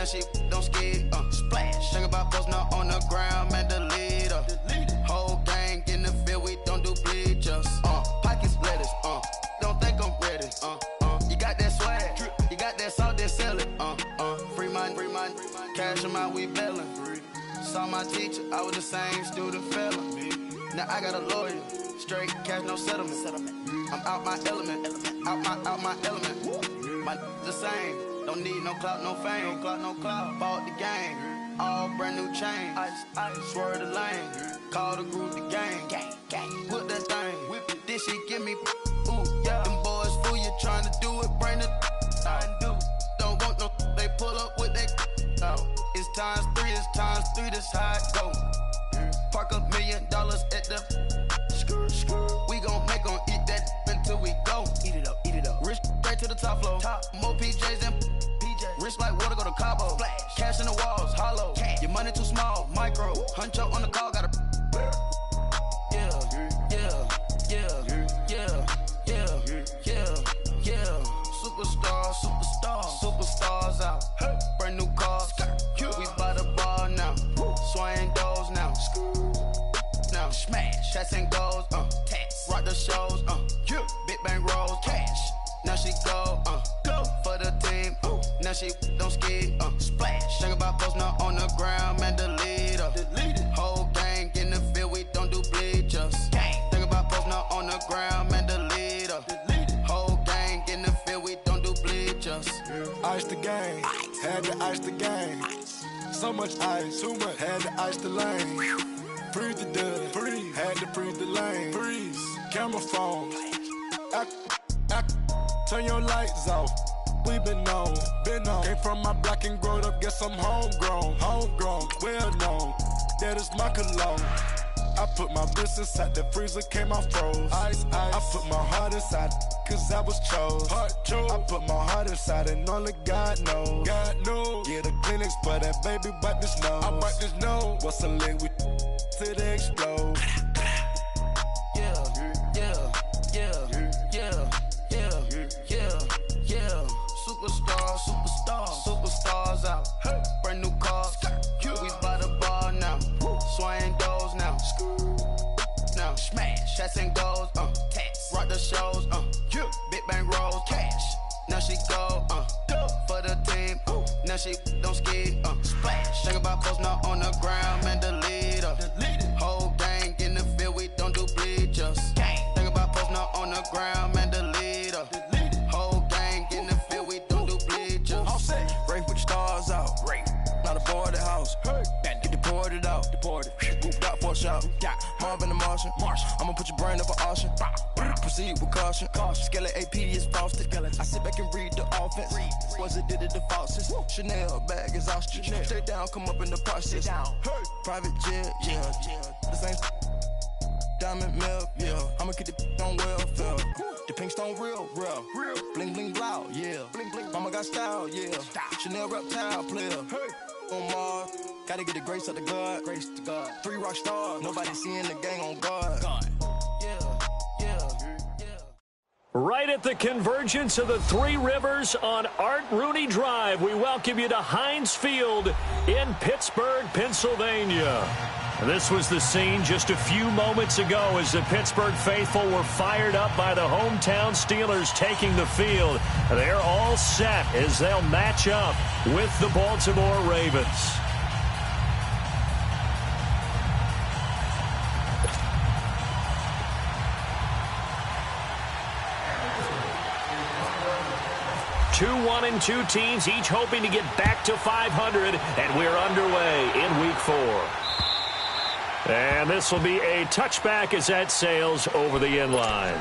Now she don't skid, splash. Think about posting up on the ground, man, delete her. Whole gang in the field, we don't do bleachers. Pockets lettuce, don't think I'm ready. You got that swag, you got that salt, then sell it. Free mind, cash them out, we bailin'. Saw my teacher, I was the same student felon. Now I got a lawyer, straight cash, no settlement. I'm out my element, out my element. My the same, don't need no clout, no fame. No clout, bought the game, all brand new chain. Ice, swerve the lane, call the group the gang. Whip that thing, whip it, this shit give me, ooh, yeah. Them boys fool you, tryna do it, bring the don't want no, they pull up with that It's times three, this how it go. Park $1 million at the we gon' make 'em eat that until we go. Eat it up. Rich straight to the top floor. More PJs than PJs. Rich like water, go to Cabo. Splash. Cash in the walls, hollow. Cash. Your money too small, micro. Hunch up on the call, gotta. Yeah. Superstars out. Hey. Brand new cars. We by the bar now. Swaying doors now. Now smash. Chats and goals. Rock the shows. Big bang rolls. Cash. Now she go. For the team. Now she don't skid. Splash. Think about posting up on the ground, man, delete her. Whole gang in the field, we don't do bleachers. Think about posting up on the ground, man, delete her. Whole gang in the field, we don't do bleachers. Ice the game, had to ice the game. So much ice, too much, had to ice the lane. Freeze the dud, freeze, had to freeze the lane. Freeze, camera phone, turn your lights off. We been on. Came from my block and growed up, guess I'm homegrown, well known. That is my cologne. I put my wrist inside the freezer, came out froze. Ice. I put my heart inside, cause I was chose. I put my heart inside and only God knows. Yeah, the clinics for that baby, wipe this nose. I wipe this nose. What's a leg with till they explode? Superstars out. Hey. Brand new cars. We by the bar now. Swaying doors now. Now smash. Chats and goals. Rock the shows. Big bang rolls. Cash. Now she go. For the team. Now she don't skid. Splash. Think about posting up on the ground, man, delete her. Whole gang in the field, we don't do bleachers. Think about posting up on the ground, man, delete her. Whole gang in the field, we don't do bleachers. Race with the stars out. Not a boarded house. Get deported out. Moved out for a shot. Marvin the Martian. I'ma put your brain up for auction. Proceed with caution. Skeleton AP is frosted. I sit back and read the offense. Was it did it the faucets? Chanel bag is ostrich. Stay down, come up in the process. Private jet, yeah. The same diamond milk, yeah. I'ma keep the on welfare. The pink stone real. Bling bling blow, yeah. Mama got style, yeah. Chanel reptile player. On Mars, gotta get the grace of the God. 3 rock stars, nobody seeing the gang on guard. Right at the convergence of the Three Rivers on Art Rooney Drive, we welcome you to Heinz Field in Pittsburgh, Pennsylvania. This was the scene just a few moments ago as the Pittsburgh faithful were fired up by the hometown Steelers taking the field. They're all set as they'll match up with the Baltimore Ravens. Two 1-2 teams, each hoping to get back to 500, and we're underway in Week 4. And this will be a touchback as that sails over the end line.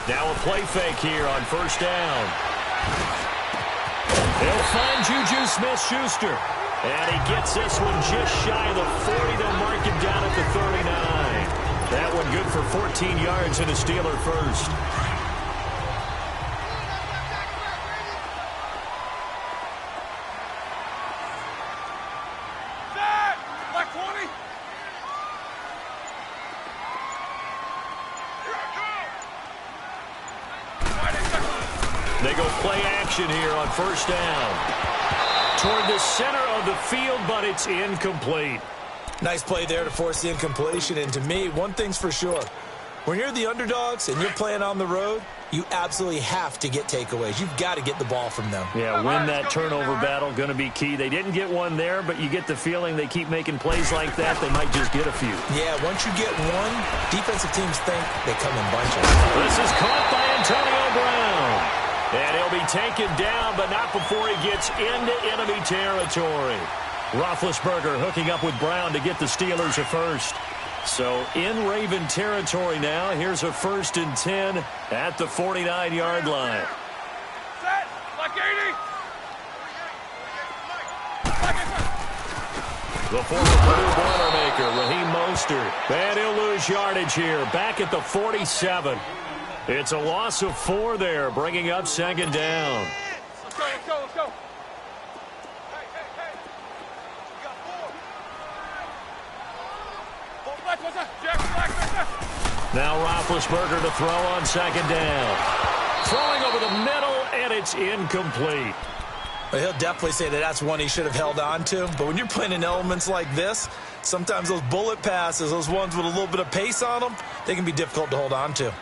Now a play fake here on first down. They'll find Juju Smith-Schuster. And he gets this one just shy of the 40. They'll mark him down at the 39. That one good for 14 yards and a Steeler first. They go play action here on first down. Toward the center of the field, but it's incomplete. Nice play there to force the incompletion. And to me, one thing's for sure. When you're the underdogs and you're playing on the road, you absolutely have to get takeaways. You've got to get the ball from them. Yeah, win that turnover battle, going to be key. They didn't get one there, but you get the feeling they keep making plays like that, they might just get a few. Yeah, once you get one, defensive teams think they come in bunches. This is caught by Antonio Brown. And he'll be taken down, but not before he gets into enemy territory. Roethlisberger hooking up with Brown to get the Steelers a first. So in Raven territory now, here's a 1st and 10 at the 49-yard line. Set, like 80. The former Purdue Boilermaker, Raheem Mostert. And he'll lose yardage here, back at the 47. It's a loss of 4 there, bringing up 2nd down. Let's go, let's go, let's go. Hey, hey, hey. We got 4. Black, what's up? Jack, black, Now Roethlisberger to throw on 2nd down. Throwing over the middle, and it's incomplete. Well, he'll definitely say that that's one he should have held on to. But when you're playing in elements like this, sometimes those bullet passes, those ones with a little bit of pace on them, they can be difficult to hold on to.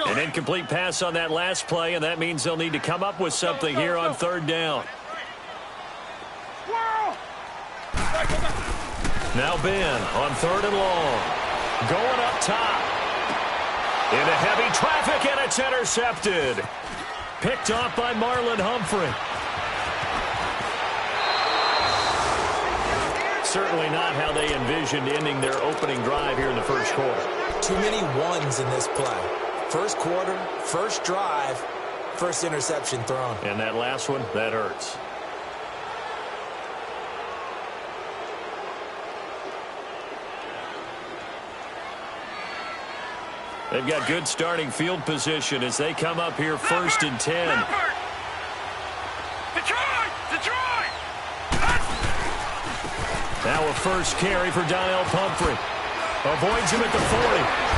An incomplete pass on that last play, and that means they'll need to come up with something here on 3rd down. Now Ben on 3rd and long. Going up top. Into heavy traffic, and it's intercepted. Picked off by Marlon Humphrey. Certainly not how they envisioned ending their opening drive here in the first quarter. Too many ones in this play. First quarter, first drive, first interception thrown. And that last one, that hurts. They've got good starting field position as they come up here 1st and 10. Detroit! Now a first carry for Donnell Pumphrey. Avoids him at the 40.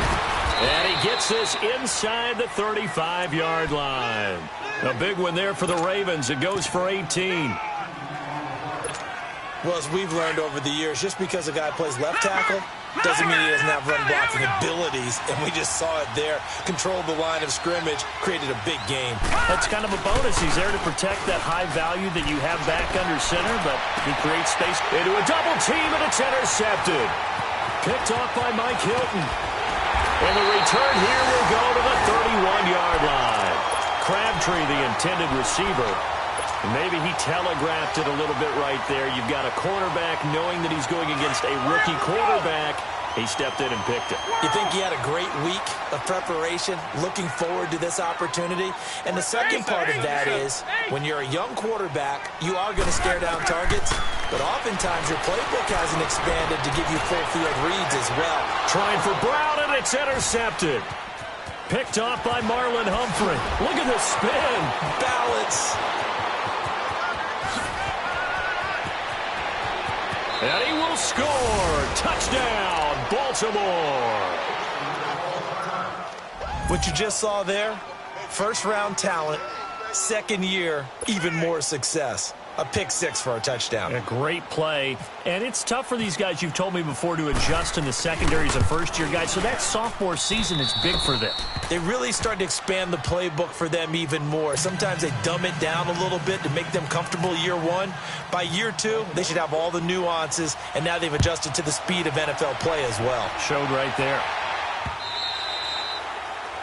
And he gets this inside the 35-yard line. A big one there for the Ravens. It goes for 18. Well, as we've learned over the years, just because a guy plays left tackle doesn't mean he doesn't have run blocking abilities. And we just saw it there. Controlled the line of scrimmage, created a big game. That's kind of a bonus. He's there to protect that high value that you have back under center, but he creates space into a double team, and it's intercepted. Picked off by Mike Hilton. And the return here will go to the 31-yard line. Crabtree, the intended receiver. Maybe he telegraphed it a little bit right there. You've got a quarterback knowing that he's going against a rookie quarterback. He stepped in and picked it. You think he had a great week of preparation, looking forward to this opportunity? And the second part of that is, when you're a young quarterback, you are going to stare down targets, but oftentimes your playbook hasn't expanded to give you full field reads as well. Trying for Brown, and it's intercepted. Picked off by Marlon Humphrey. Look at the spin. Balance. And he will score. Touchdown, Baltimore. What you just saw there, first-round talent, second year, even more success. A pick six for a touchdown. A great play. And it's tough for these guys, you've told me before, to adjust in the secondary as a first-year guy. So that sophomore season is big for them. They really started to expand the playbook for them even more. Sometimes they dumb it down a little bit to make them comfortable year one. By year two, they should have all the nuances, and now they've adjusted to the speed of NFL play as well. Showed right there.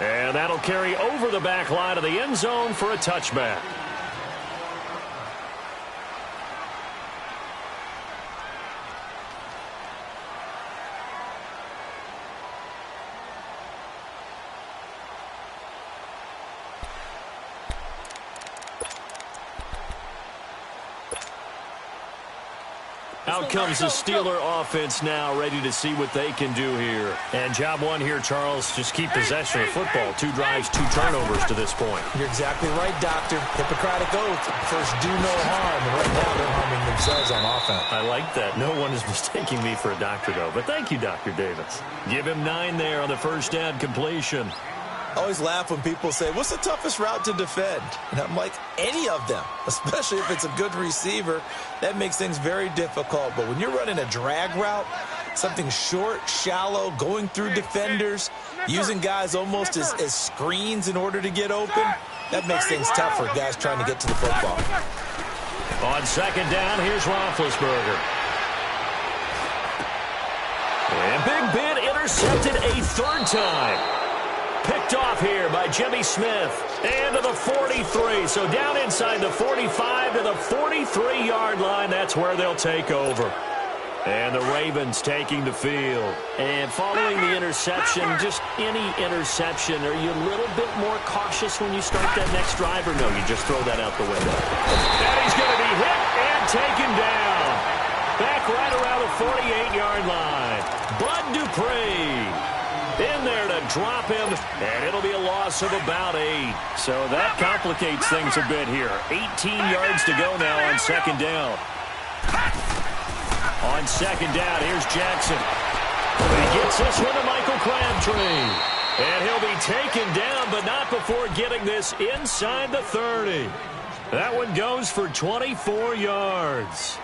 And that'll carry over the back line of the end zone for a touchback. Out comes the Steeler offense now, ready to see what they can do here. And job one here, Charles, just keep possession of football. 2 drives, 2 turnovers to this point. You're exactly right, Doctor. Hippocratic oath. First, do no harm. And right now, they're harming themselves on offense. I like that. No one is mistaking me for a doctor, though. But thank you, Dr. Davis. Give him 9 there on the first down completion. I always laugh when people say, what's the toughest route to defend? And I'm like, any of them, especially if it's a good receiver. That makes things very difficult. But when you're running a drag route, something short, shallow, going through defenders, using guys almost as screens in order to get open, that makes things tough for guys trying to get to the football. On second down, here's Roethlisberger. And Big Ben intercepted a 3rd time. Picked off here by Jimmy Smith. And to the 43. So down inside the 45 to the 43-yard line. That's where they'll take over. And the Ravens taking the field. And following the interception, just any interception, are you a little bit more cautious when you start that next drive? Or no, you just throw that out the window? And he's going to be hit and taken down. Back right around the 48-yard line. Bud Dupree in there to drop him, and it'll be a loss of about 8. So that complicates things a bit here. 18 yards to go now on second down. On second down, here's Jackson. He gets this one to Michael Crabtree. And he'll be taken down, but not before getting this inside the 30. That one goes for 24 yards.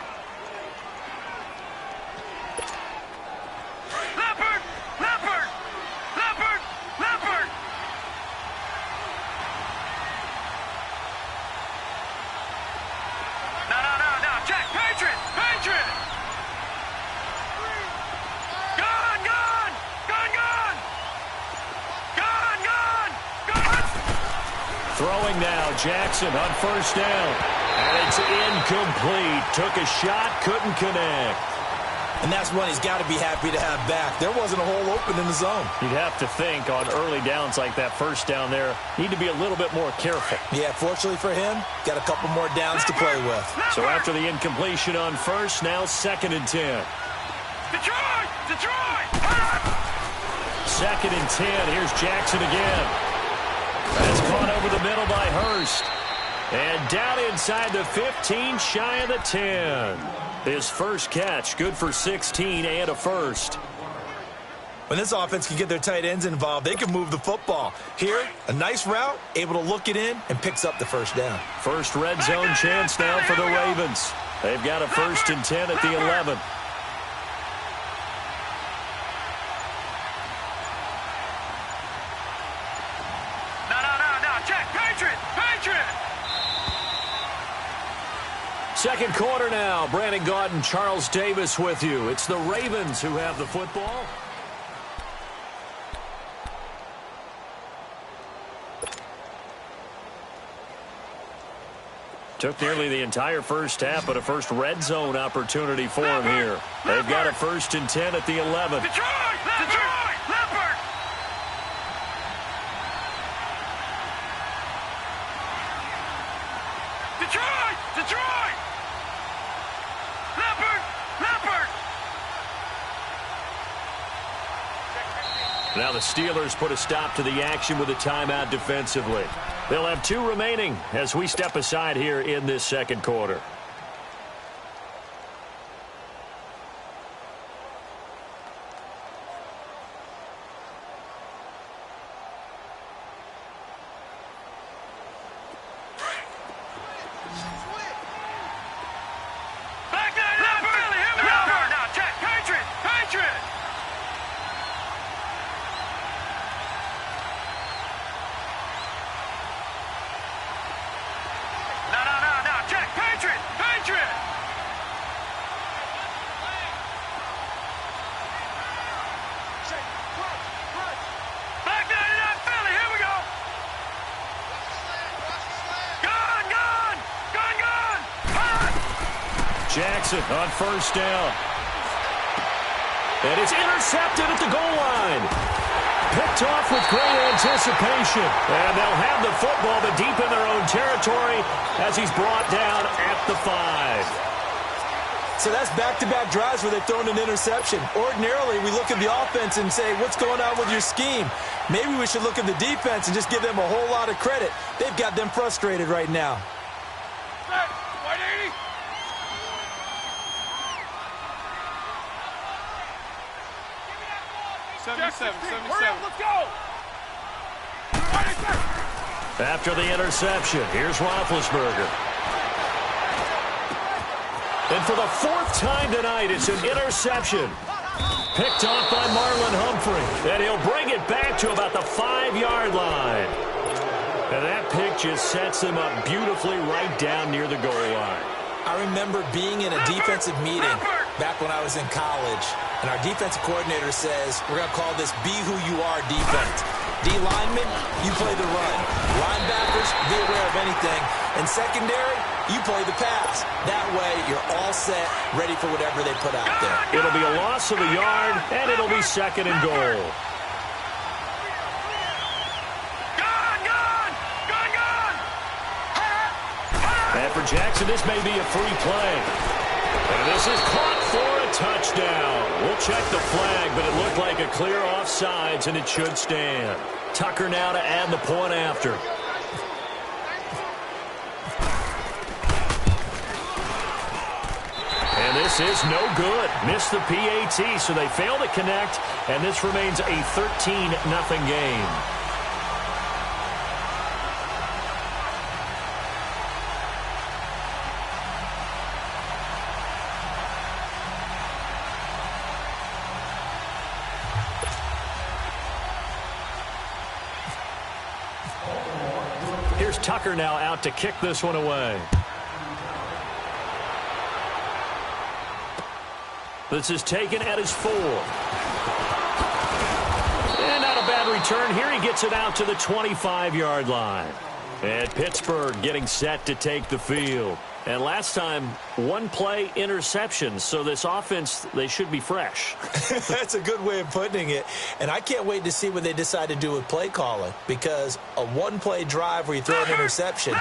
Throwing now, Jackson on first down. And it's incomplete. Took a shot, couldn't connect. And that's one he's got to be happy to have back. There wasn't a hole open in the zone. You'd have to think on early downs like that first down there, need to be a little bit more careful. Yeah, fortunately for him, got a couple more downs to play with. So after the incompletion on first, now 2nd and 10. Detroit! 2nd and 10. Here's Jackson again. That's caught over the middle by Hurst. And down inside the 15, shy of the 10. His first catch, good for 16 and a first. When this offense can get their tight ends involved, they can move the football. Here, a nice route, able to look it in, and picks up the first down. First red zone chance now for the Ravens. They've got a 1st and 10 at the 11. Second quarter now. Brandon Gaudin and Charles Davis with you. It's the Ravens who have the football. Took nearly the entire first half, but a first red zone opportunity for him here. They've got a 1st and 10 at the 11. Now the Steelers put a stop to the action with a timeout defensively. They'll have 2 remaining as we step aside here in this second quarter. Patriot! Jackson on first down. And it's intercepted at the goal line. Picked off with great anticipation. And they'll have the football, but deep in their own territory as he's brought down at the 5. So that's back-to-back drives where they've thrown an interception. Ordinarily, we look at the offense and say, what's going on with your scheme? Maybe we should look at the defense and just give them a whole lot of credit. They've got them frustrated right now. Set. 180. 77. Hurry up, let's go. After the interception, here's Roethlisberger. And for the 4th time tonight, it's an interception. Picked off by Marlon Humphrey. And he'll bring it back to about the 5-yard line. And that pick just sets him up beautifully right down near the goal line. I remember being in a defensive meeting back when I was in college, and our defensive coordinator says, we're going to call this be who you are defense. D linemen, you play the run. Linebackers, be aware of anything. And secondary, you play the pass. That way, you're all set, ready for whatever they put out there. It'll be a loss of a yard, and it'll be 2nd and goal. And for Jackson, this may be a free play. And this is caught for a touchdown. We'll check the flag, but it looked like a clear offsides, and it should stand. Tucker now to add the point after. And this is no good. Missed the PAT, so they fail to connect, and this remains a 13-0 game. Here's Tucker now out to kick this one away. This is taken at his 4. And not a bad return. Here he gets it out to the 25-yard line. And Pittsburgh getting set to take the field. And last time, 1 play interception. So this offense, they should be fresh. That's a good way of putting it. And I can't wait to see what they decide to do with play calling. Because a 1-play drive where you throw an interception,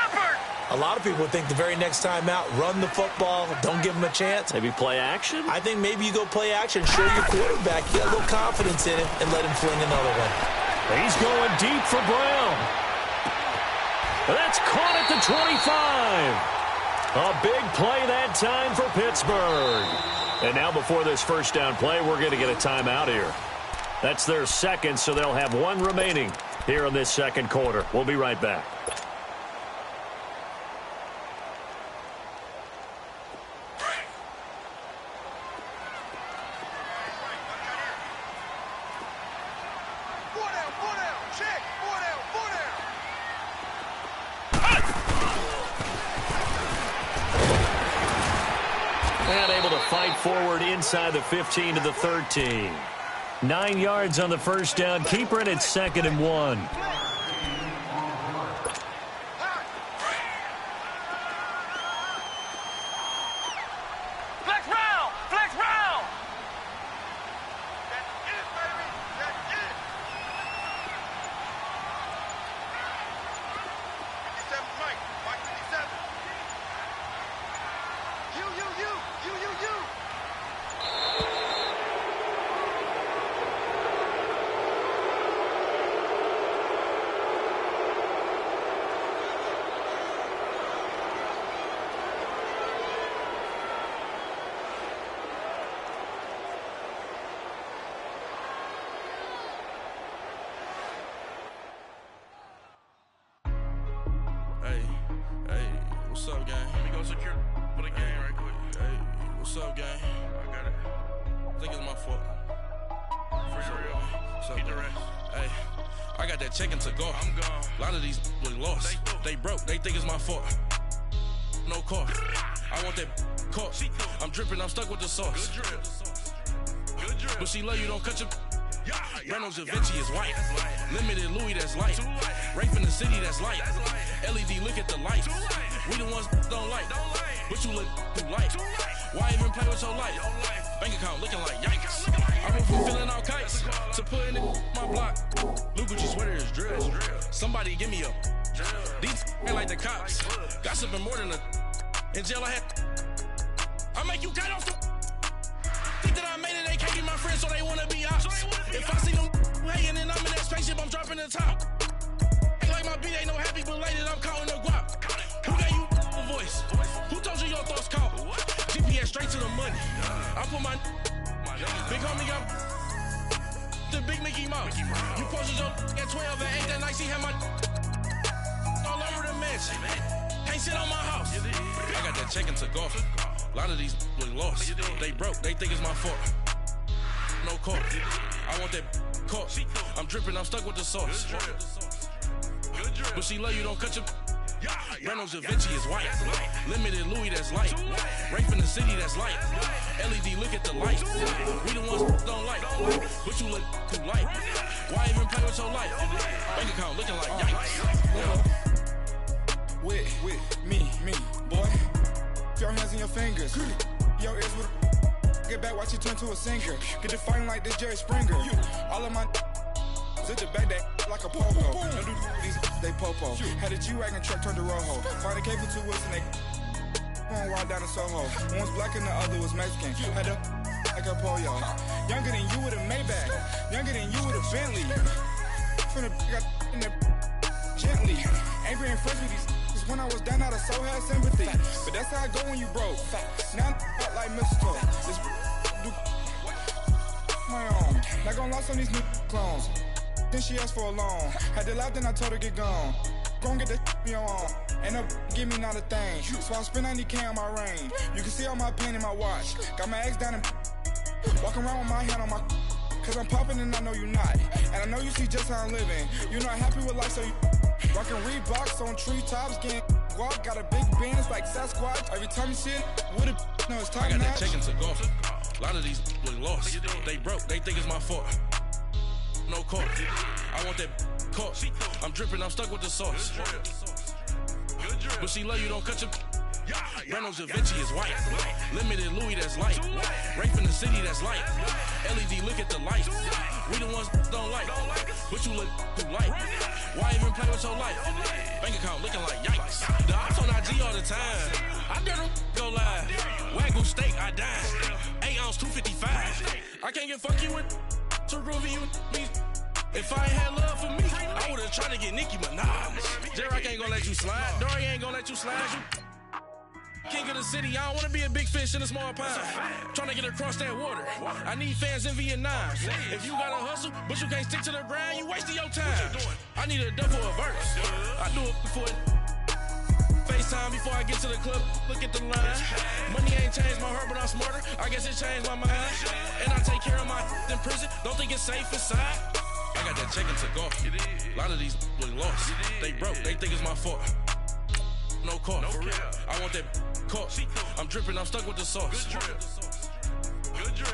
a lot of people think the very next time out, run the football, don't give them a chance. Maybe play action? I think maybe you go play action, show your quarterback, you got a little confidence in him, and let him fling another one. He's going deep for Brown. That's caught at the 25. A big play that time for Pittsburgh. And now before this first down play, we're going to get a timeout here. That's their 2nd, so they'll have 1 remaining here in this 2nd quarter. We'll be right back. And able to fight forward inside the 15 to the 13. 9 yards on the first down. Keeper it at 2nd and 1. Flex round! Flex round! That's it, baby! That's it! 57 Mike. Mike 57. You. Hey, what's up, gang? Let me go secure for the game right quick. Hey, what's up, gang? I got it. I think it's my fault. For real. What's up, Keep the gang? rest. Hey, I got that check-in to go. I'm gone. A lot of these look lost. They broke. They think it's my fault. No car. I want that caught. I'm dripping. I'm stuck with the sauce. Good drill. Good drill. But she love you. Don't cut your. Yeah. Reynolds Da Vinci is white. Limited Louis, that's light. Rape in the city, that's light. LED, look at the lights. We the ones don't like. but you look too light. Why even play with your life? Bank account looking like yikes. I went from filling out kites to putting in my block. Lucas sweater is drill. Somebody give me a. These ain't like the cops. Gossiping more than a. In jail I had. I make you cut off the. Think that I made it, they can't be my friends, so they wanna be ops. If I see them hating and I'm in that spaceship, I'm dropping the top. Ain't like my beat ain't no happy belated, I'm counting the guap. Who gave you a voice? Who told you your thoughts count? GPS straight to the money. I put my big homie up the big Mickey Mouse. You posted your at 12 and 8 that night, she had my all over the mansion. Can't sit on my house. I got that check into golf. A lot of these look lost. They broke, they think it's my fault. No court. I want that caught. I'm dripping, I'm stuck with the sauce. But she love you, don't cut your. Reynolds Da Vinci is white. Limited Louis, that's light. Rape in the city, that's light. LED, look at the light. We the ones don't like. But you look too light. Why even play with your life? Bank account looking like yikes. With me, boy. Your hands and your fingers. Your ears with get back, watch you turn to a singer. Get to fighting like this Jerry Springer. All of my zip the back that like a popo. Don't do these they popo. Had a G-Wagon truck turned to Rojo. Find a cable 2 wheels and they going wild down in Soho. One was black and the other was Mexican. Had a like a pollo. Younger than you with a Maybach. Younger than you with a Bentley. From the got in the gently. Angry and fresh with these. When I was down out of so had sympathy. But that's how I go when you broke. Now I'm like mistletoe. This do my own. Not gonna lost on these new clones. Then she asked for a loan. Had to laugh, then I told her get gone. Gon' get that me on. Ain't no give me not a thing. So I spend 90K on my ring. You can see all my pain in my watch. Got my ex down and walking around with my hand on my. Cause I'm popping and I know you not. And I know you see just how I'm living. You're not happy with life, so you. Rockin' Reeboks on treetops, getting guap, got a big bands like Sasquatch. Every time you see it, with it, no, it's time I got match. that check into golf. A lot of these look lost. They broke, they think it's my fault. No court. I want that caught. I'm dripping, I'm stuck with the sauce. But she love you, don't cut your. Reynolds Da Vinci is white. Limited Louis, that's light. Rape in the city, that's light. LED, look at the light. We the ones don't like. But you look too light. Why even play with your life? Bank account looking like yikes. The ops on IG all the time. I dare them go live. Wagyu steak, I dine. 8 ounce, 255. I can't get fuck you with too groovy you me. If I ain't had love for me, I would've tried to get Nicki Minaj. J-Rock ain't gonna let you slide. Dory ain't gonna let you slide. King of the city, I don't wanna be a big fish in a small pond. Trying to get across that water. I need fans in Vietnam. If you gotta hustle, but you can't stick to the grind, you wasting your time. I need a double a verse. I do it before FaceTime before I get to the club. Look at the line. Money ain't changed my heart, but I'm smarter. I guess it changed my mind. And I take care of my in prison. Don't think it's safe inside. I got that check into golf. A lot of these look lost. They broke, they think it's my fault. No court. I want that caught. I'm dripping, I'm stuck with the sauce.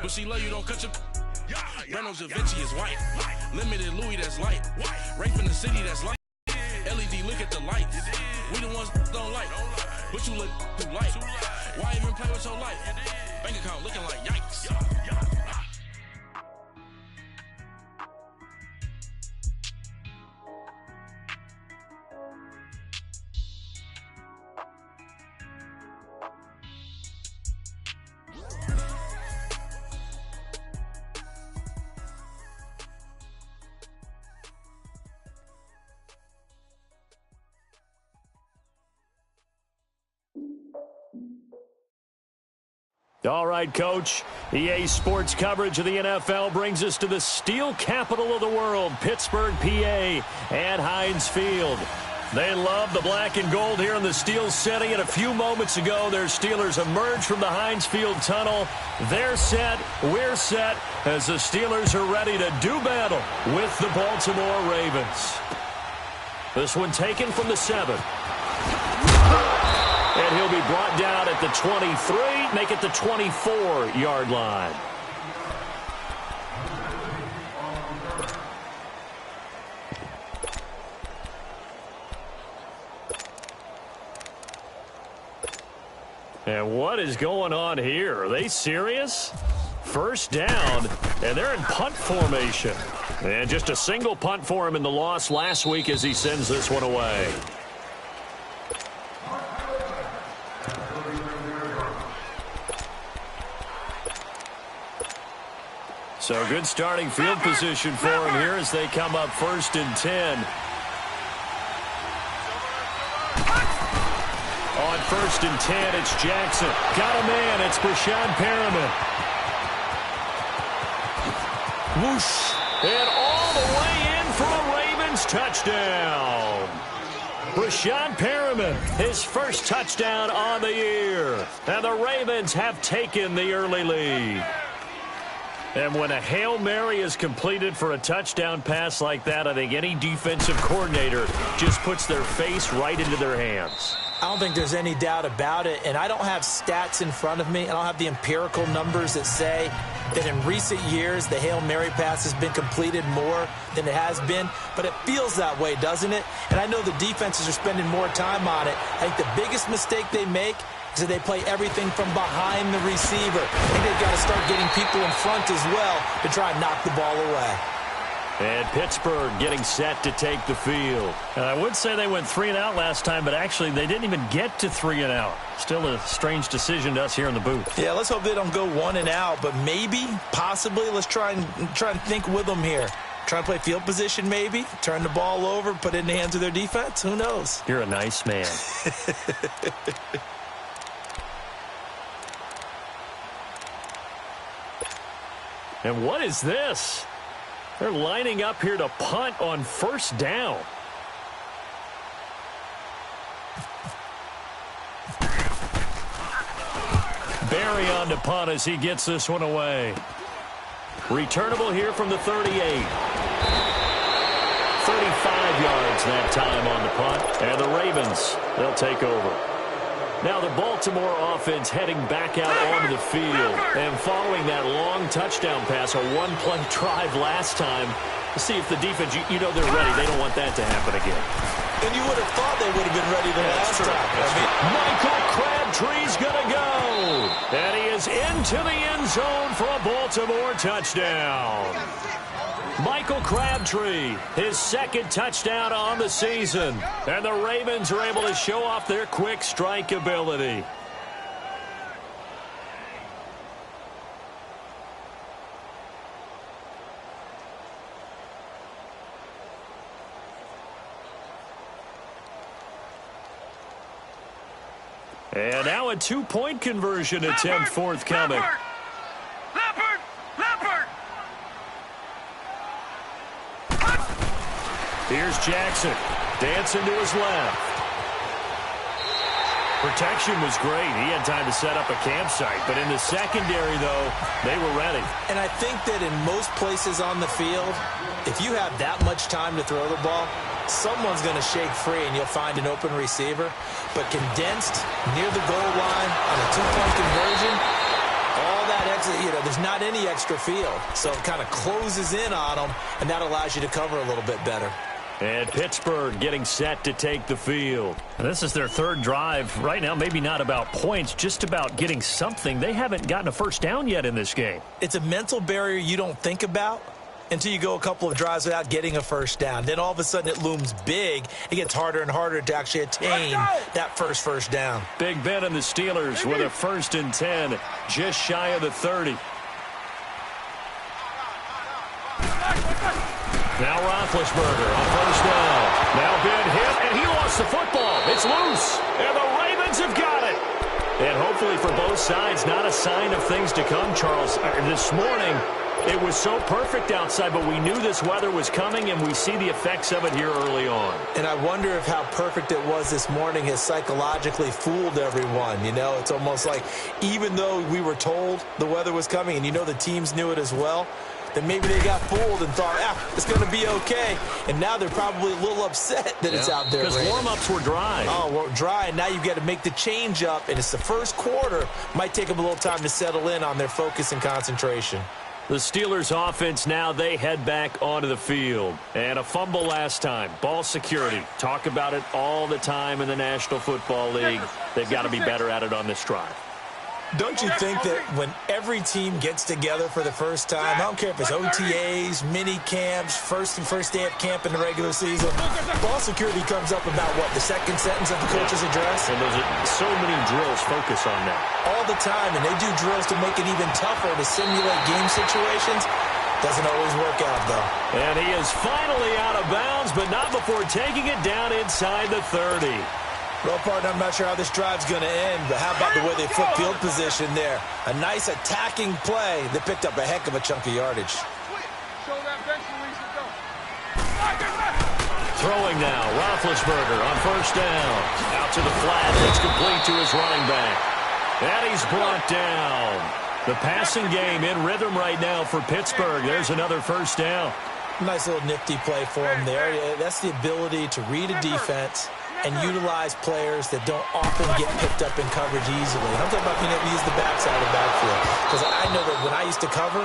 But she love you, don't cut your. Reynolds Da Vinci is white. Limited Louis, that's light. Rape in the city, that's light. LED, look at the light. We the ones don't like. But you look too light. Why even play with your life? Bank account looking like yikes. All right, Coach. EA Sports coverage of the NFL brings us to the steel capital of the world, Pittsburgh, PA, and Heinz Field. They love the black and gold here in the Steel City, and a few moments ago, their Steelers emerged from the Heinz Field tunnel. They're set, we're set, as the Steelers are ready to do battle with the Baltimore Ravens. This one taken from the 7. And he'll be brought down at the 23, make it the 24-yard line. And what is going on here? Are they serious? First down, and they're in punt formation. And just a single punt for him in the loss last week as he sends this one away. So good starting field position for him here as they come up 1st and 10. On 1st and 10, it's Jackson. Got a man. It's Brashad Perriman. Whoosh. And all the way in for a Ravens touchdown. Brashad Perriman, his first touchdown on the year. And the Ravens have taken the early lead. And when a Hail Mary is completed for a touchdown pass like that, I think any defensive coordinator just puts their face right into their hands. I don't think there's any doubt about it, and I don't have stats in front of me. I don't have the empirical numbers that say that in recent years the Hail Mary pass has been completed more than it has been, but it feels that way, doesn't it? And I know the defenses are spending more time on it. I think the biggest mistake they make is that they play everything from behind the receiver. I think they've got to start getting people in front as well to try and knock the ball away. And Pittsburgh getting set to take the field. And I would say they went 3 and out last time, but actually they didn't even get to 3 and out. Still a strange decision to us here in the booth. Yeah, let's hope they don't go 1 and out, but maybe, possibly, let's try and think with them here. Try and play field position maybe, turn the ball over, put it in the hands of their defense. Who knows? You're a nice man. And what is this? They're lining up here to punt on 1st down. Barry on to punt as he gets this one away. Returnable here from the 38. 35 yards that time on the punt. And the Ravens, they'll take over. Now the Baltimore offense heading back out onto the field. And following that long touchdown pass, a one-play drive last time, to see if the defense, you know they're ready. They don't want that to happen again. And you would have thought they would have been ready the last time. Michael Crabtree's going to go. And he is into the end zone for a Baltimore touchdown. Michael Crabtree, his 2nd touchdown on the season. And the Ravens are able to show off their quick strike ability. And now a 2-point conversion attempt forthcoming. Here's Jackson, dancing to his left. Protection was great. He had time to set up a campsite. But in the secondary, though, they were ready. And I think that in most places on the field, if you have that much time to throw the ball, someone's going to shake free and you'll find an open receiver. But condensed near the goal line on a 2-point conversion, all that extra, there's not any extra field. So it kind of closes in on them, and that allows you to cover a little bit better. And Pittsburgh getting set to take the field. And this is their 3rd drive. Right now, maybe not about points, just about getting something. They haven't gotten a 1st down yet in this game. It's a mental barrier you don't think about until you go a couple of drives without getting a 1st down. Then all of a sudden it looms big. It gets harder and harder to actually attain that first down. Big Ben and the Steelers with a 1st and 10, just shy of the 30. Now Roethlisberger on 1st down. Now Ben hit, and he lost the football. It's loose, and the Ravens have got it. And hopefully for both sides, not a sign of things to come, Charles. This morning, it was so perfect outside, but we knew this weather was coming, and we see the effects of it here early on. And I wonder if how perfect it was this morning has psychologically fooled everyone. It's almost like even though we were told the weather was coming, and the teams knew it as well, then maybe they got fooled and thought, it's going to be okay. And now they're probably a little upset that it's out there. Because warm-ups were dry. Oh, well, dry, and now you've got to make the change up, and it's the first quarter. Might take them a little time to settle in on their focus and concentration. The Steelers offense now, they head back onto the field. And a fumble last time. Ball security. Talk about it all the time in the National Football League. They've got to be better at it on this drive. Don't you think that when every team gets together for the first time, I don't care if it's OTAs, mini camps, first day of camp in the regular season, ball security comes up about what, the second sentence of the coach's address? And those are so many drills focus on that. All the time, and they do drills to make it even tougher to simulate game situations. Doesn't always work out, though. And he is finally out of bounds, but not before taking it down inside the 30. Well, partner, I'm not sure how this drive's going to end, but how about the way they flip field position there? A nice attacking play that picked up a heck of a chunk of yardage. Throwing now, Roethlisberger on first down. Out to the flat, it's complete to his running back. And he's brought down. The passing game in rhythm right now for Pittsburgh. There's another first down. Nice little nifty play for him there. That's the ability to read a defense and utilize players that don't often get picked up in coverage easily. I'm talking about being able to use the backside of the backfield. Because I know that when I used to cover,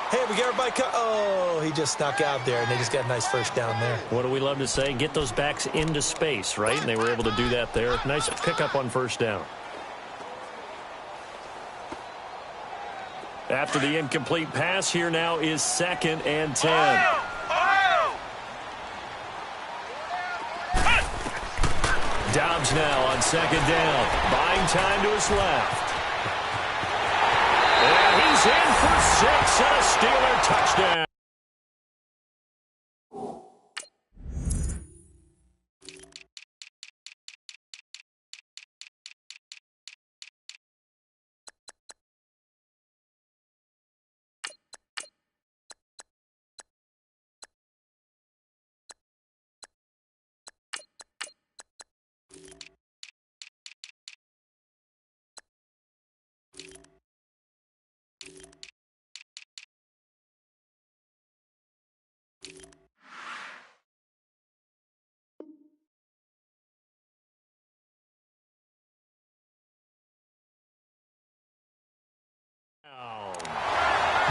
hey, we got everybody oh, he just snuck out there, and they just got a nice first down there. What do we love to say? Get those backs into space, right? And they were able to do that there. Nice pickup on first down. After the incomplete pass, here now is 2nd and 10. Dobbs now on 2nd down. Buying time to his left. And he's in for 6 and a Steeler touchdown.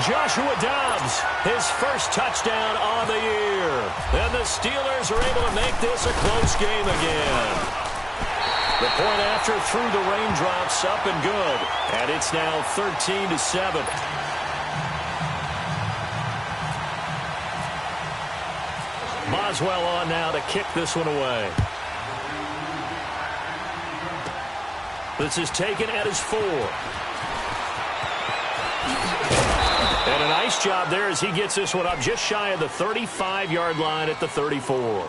Joshua Dobbs, his first touchdown on the year. And the Steelers are able to make this a close game again. The point after through the raindrops, up and good. And it's now 13-7. Boswell on now to kick this one away. This is taken at his 4. And a nice job there as he gets this one up just shy of the 35-yard line at the 34.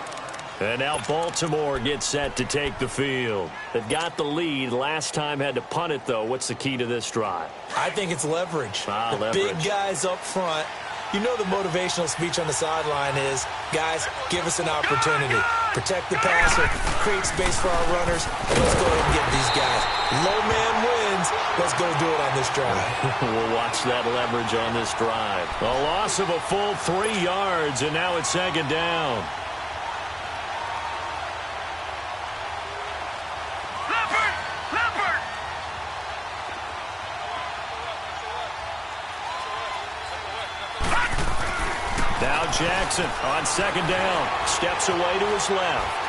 And now Baltimore gets set to take the field. They've got the lead. Last time had to punt it, though. What's the key to this drive? I think it's leverage. Leverage. Big guys up front. You know the motivational speech on the sideline is, guys, give us an opportunity. Protect the passer, create space for our runners, and let's go ahead and get these guys. Low man wins. Let's go do it on this drive. We'll watch that leverage on this drive. A loss of a full 3 yards, and now it's 2nd down. Now Jackson on 2nd down. Steps away to his left.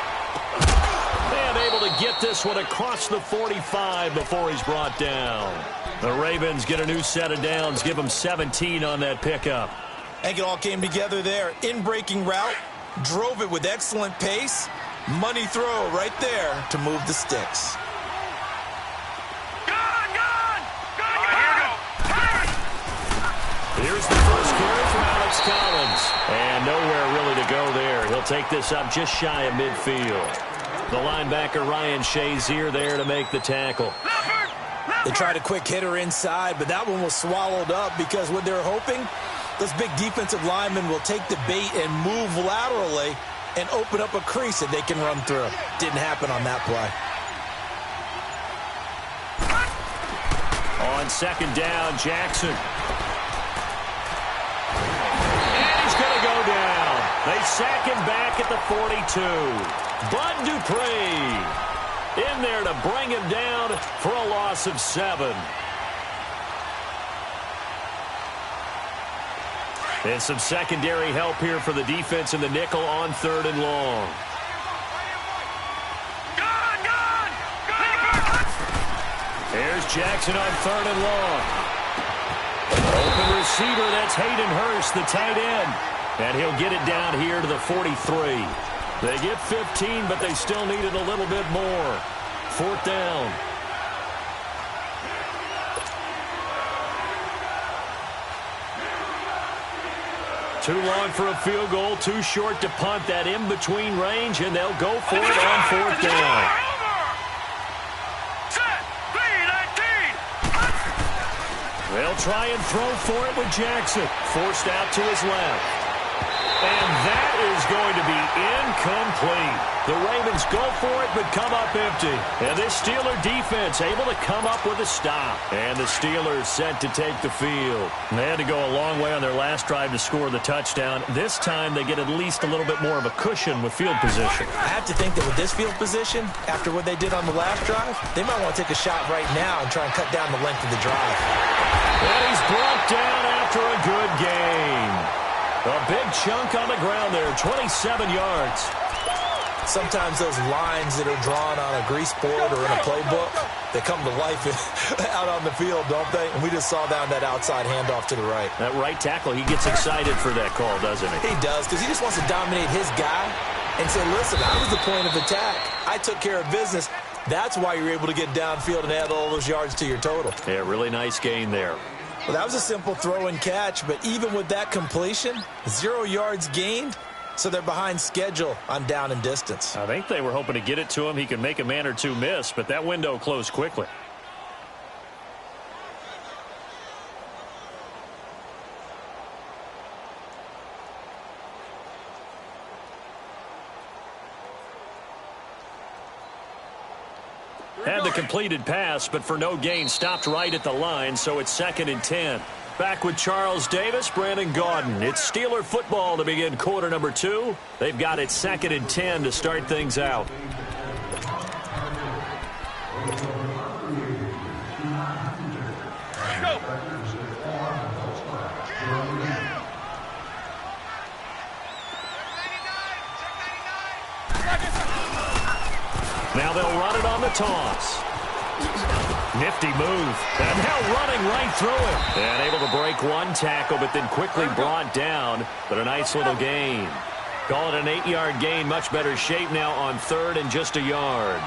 And able to get this one across the 45 before he's brought down. The Ravens get a new set of downs. Give them 17 on that pickup. I think it all came together there. In-breaking route. Drove it with excellent pace. Money throw right there to move the sticks. Here's the first carry from Alex Collins. And nowhere really to go there. He'll take this up just shy of midfield. The linebacker Ryan Shazier there to make the tackle. They tried a quick hitter inside, but that one was swallowed up because what they're hoping, those big defensive linemen will take the bait and move laterally and open up a crease that they can run through. Didn't happen on that play. On 2nd down, Jackson. They sack him back at the 42. Bud Dupree in there to bring him down for a loss of 7. And some secondary help here for the defense in the nickel on 3rd and long. Here's Jackson on 3rd and long. Open receiver, that's Hayden Hurst, the tight end. And he'll get it down here to the 43. They get 15, but they still needed a little bit more. 4th down. Too long for a field goal, too short to punt. That in-between range, and they'll go for it on 4th down. They'll try and throw for it with Jackson. Forced out to his left. And that is going to be incomplete. The Ravens go for it, but come up empty. And this Steeler defense able to come up with a stop. And the Steelers set to take the field. They had to go a long way on their last drive to score the touchdown. This time they get at least a little bit more of a cushion with field position. I have to think that with this field position, after what they did on the last drive, they might want to take a shot right now and try and cut down the length of the drive. And he's brought down after a good game. A big chunk on the ground there, 27 yards. Sometimes those lines that are drawn on a grease board or in a playbook, they come to life out on the field, don't they? And we just saw down that outside handoff to the right. That right tackle, he gets excited for that call, doesn't he? He does, because he just wants to dominate his guy and say, listen, I was the point of attack. I took care of business. That's why you're able to get downfield and add all those yards to your total. Yeah, really nice gain there. Well, that was a simple throw and catch, but even with that completion, 0 yards gained, so they're behind schedule on down and distance. I think they were hoping to get it to him. He could make a man or two miss, but that window closed quickly. Had the completed pass, but for no gain, stopped right at the line, so it's 2nd and 10. Back with Charles Davis, Brandon Gaudin. It's Steeler football to begin quarter number 2. They've got it 2nd and 10 to start things out. Now they'll run it on the toss. Nifty move. And now running right through it. And able to break one tackle, but then quickly brought down. But a nice little gain. Call it an 8-yard gain. Much better shape now on 3rd and just a yard.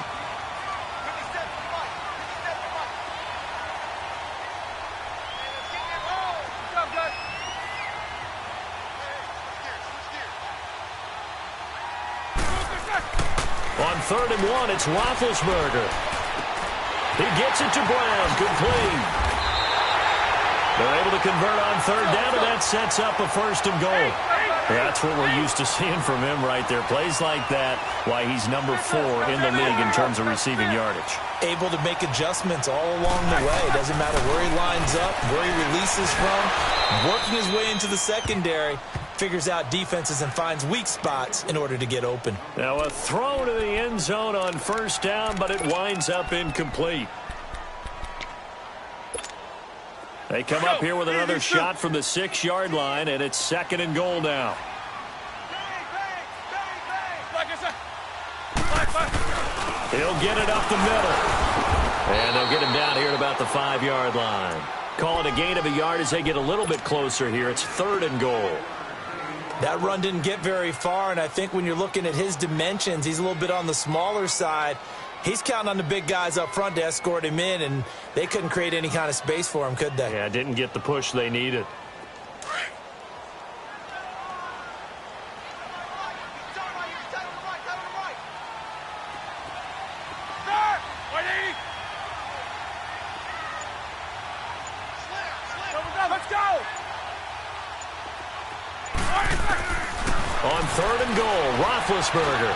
On 3rd and 1, it's Roethlisberger. He gets it to Brown, complete. They're able to convert on 3rd down, and that sets up a 1st and goal. That's what we're used to seeing from him right there. Plays like that, why he's number 4 in the league in terms of receiving yardage. Able to make adjustments all along the way. Doesn't matter where he lines up, where he releases from. Working his way into the secondary. Figures out defenses and finds weak spots in order to get open. Now a throw to the end zone on 1st down, but it winds up incomplete. They come up here with another shot from the 6-yard line, and it's 2nd and goal now. He'll get it up the middle. And they'll get him down here at about the 5-yard line. Call it a gain of a yard as they get a little bit closer here. It's 3rd and goal. That run didn't get very far, and I think when you're looking at his dimensions, he's a little bit on the smaller side. He's counting on the big guys up front to escort him in, and they couldn't create any kind of space for him, could they? Yeah, didn't get the push they needed. Let's go! On 3rd and goal, Roethlisberger.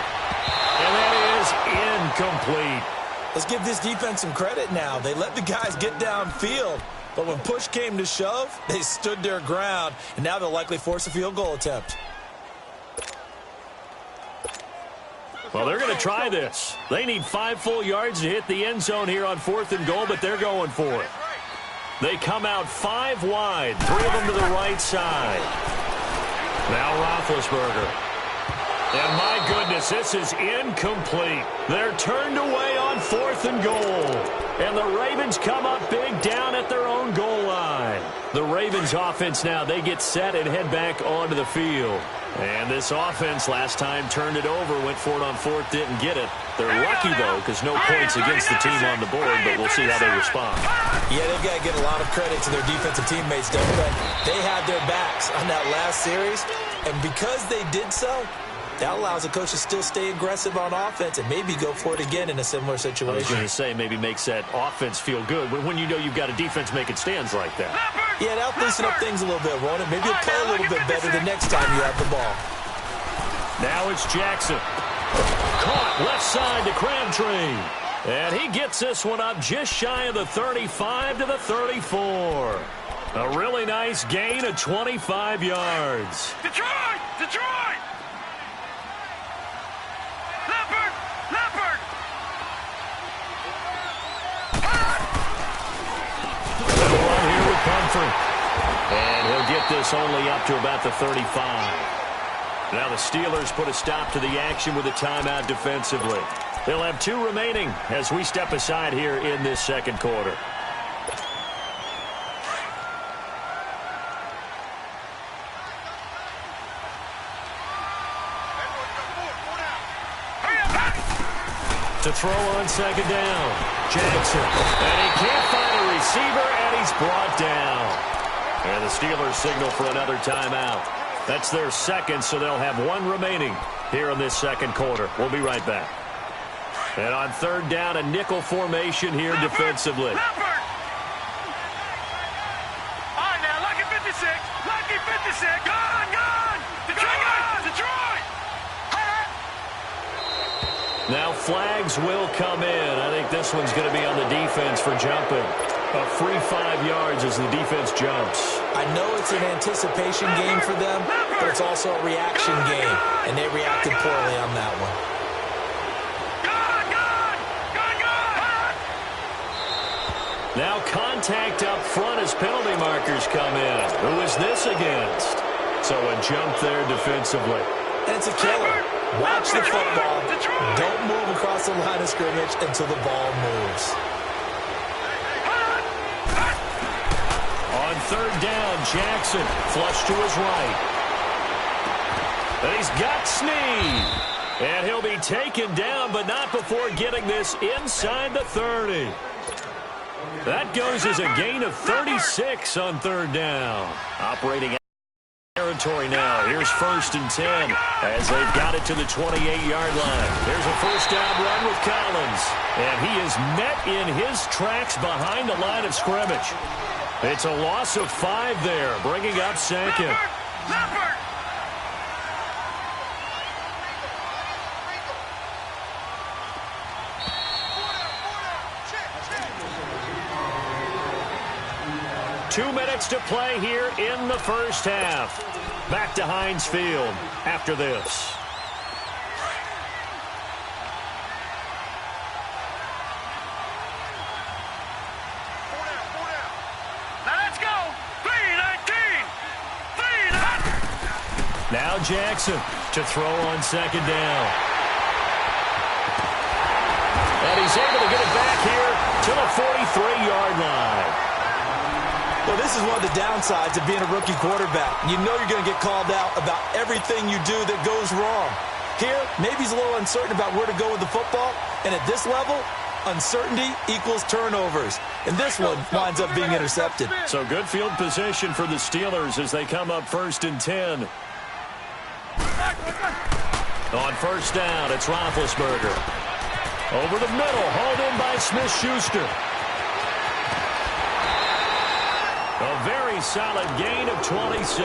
And that is incomplete. Let's give this defense some credit now. They let the guys get downfield, but when push came to shove, they stood their ground, and now they'll likely force a field goal attempt. Well, they're going to try this. They need 5 full yards to hit the end zone here on 4th and goal, but they're going for it. They come out 5 wide, 3 of them to the right side. Now Roethlisberger. And my goodness, this is incomplete. They're turned away on 4th and goal. And the Ravens come up big down at their own goal line. The Ravens offense now, they get set and head back onto the field. And this offense last time turned it over, went for it on 4th, didn't get it. They're lucky, though, because no points against the team on the board, but we'll see how they respond. Yeah, they've got to give a lot of credit to their defensive teammates, Doug. They had their backs on that last series, and because they did so, that allows the coach to still stay aggressive on offense and maybe go for it again in a similar situation. I was going to say, maybe makes that offense feel good when you know you've got a defense making stands like that. Yeah, that'll loosen up things a little bit, won't it? Maybe you'll play a little bit better the next time you have the ball. Now it's Jackson. Caught left side to Crabtree. And he gets this one up just shy of the 35 to the 34. A really nice gain of 25 yards. Detroit! Detroit! Leopard! Leopard! Run here with Comfort. And he'll get this only up to about the 35. Now the Steelers put a stop to the action with a timeout defensively. They'll have 2 remaining as we step aside here in this second quarter. To throw on second down, Jackson. And he can't find a receiver, and he's brought down. And the Steelers signal for another timeout. That's their second, so they'll have 1 remaining here in this second quarter. We'll be right back. And on third down, a nickel formation here defensively. All right, now, lucky 56. Lucky 56. Gone, gone. Detroit, Detroit. Now flags will come in. I think this one's going to be on the defense for jumping. A free 5 yards as the defense jumps. I know it's an anticipation game for them, but it's also a reaction game, and they reacted poorly on that one. Now contact up front as penalty markers come in. Who is this against? So a jump there defensively. And it's a killer. Watch the football. Don't move across the line of scrimmage until the ball moves. On third down, Jackson flush to his right. And he's got Snead. And he'll be taken down, but not before getting this inside the 30. That goes as a gain of 36 on third down. Operating territory now. Here's 1st and 10 as they've got it to the 28-yard line. There's a first down run with Collins. And he is met in his tracks behind the line of scrimmage. It's a loss of 5 there, bringing up second. Leopard! 2 minutes to play here in the first half. Back to Heinz Field after this. Now let's go! 3-19! Now Jackson to throw on second down. And he's able to get it back here to the 43-yard line. Well, this is one of the downsides of being a rookie quarterback. You know you're going to get called out about everything you do that goes wrong. Here, maybe he's a little uncertain about where to go with the football. And at this level, uncertainty equals turnovers. And this one winds up being intercepted. So good field position for the Steelers as they come up 1st and 10. On first down, it's Roethlisberger. Over the middle, hauled in by Smith-Schuster. A very solid gain of 27.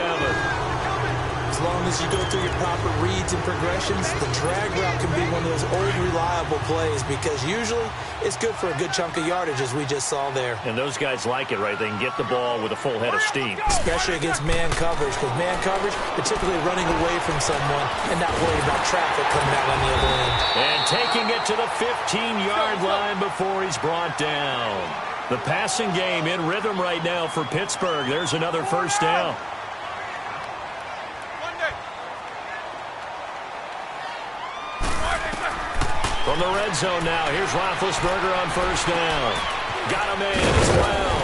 As long as you go through your proper reads and progressions, the drag route can be one of those old reliable plays because usually it's good for a good chunk of yardage as we just saw there. And those guys like it, right? They can get the ball with a full head of steam. Especially against man coverage, because man coverage, particularly running away from someone and not worrying about traffic coming out on the other end. And taking it to the 15-yard line before he's brought down. The passing game in rhythm right now for Pittsburgh. There's another first down. From the red zone now, here's Roethlisberger on first down. Got him in as well.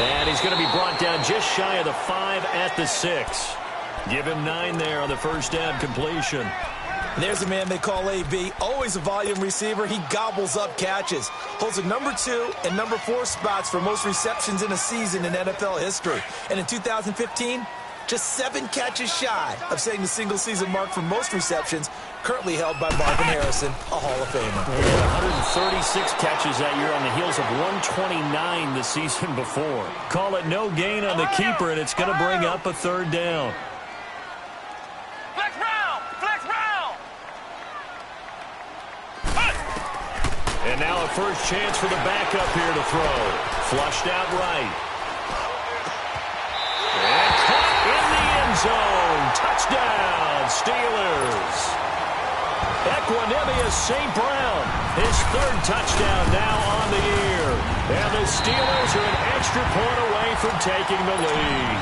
And he's going to be brought down just shy of the 5 at the 6. Give him 9 there on the first down completion. There's a man they call AB, always a volume receiver. He gobbles up catches. Holds the number 2 and number 4 spots for most receptions in a season in NFL history. And in 2015, just 7 catches shy of setting the single-season mark for most receptions, currently held by Marvin Harrison, a Hall of Famer. He had 136 catches that year on the heels of 129 the season before. Call it no gain on the keeper, and it's going to bring up a third down. Flex round! Flex round! And now a first chance for the backup here to throw. Flushed out right. And caught in the end zone. Touchdown, Steelers. Equanimous St. Brown, his 3rd touchdown now on the year. And the Steelers are an extra point away from taking the lead.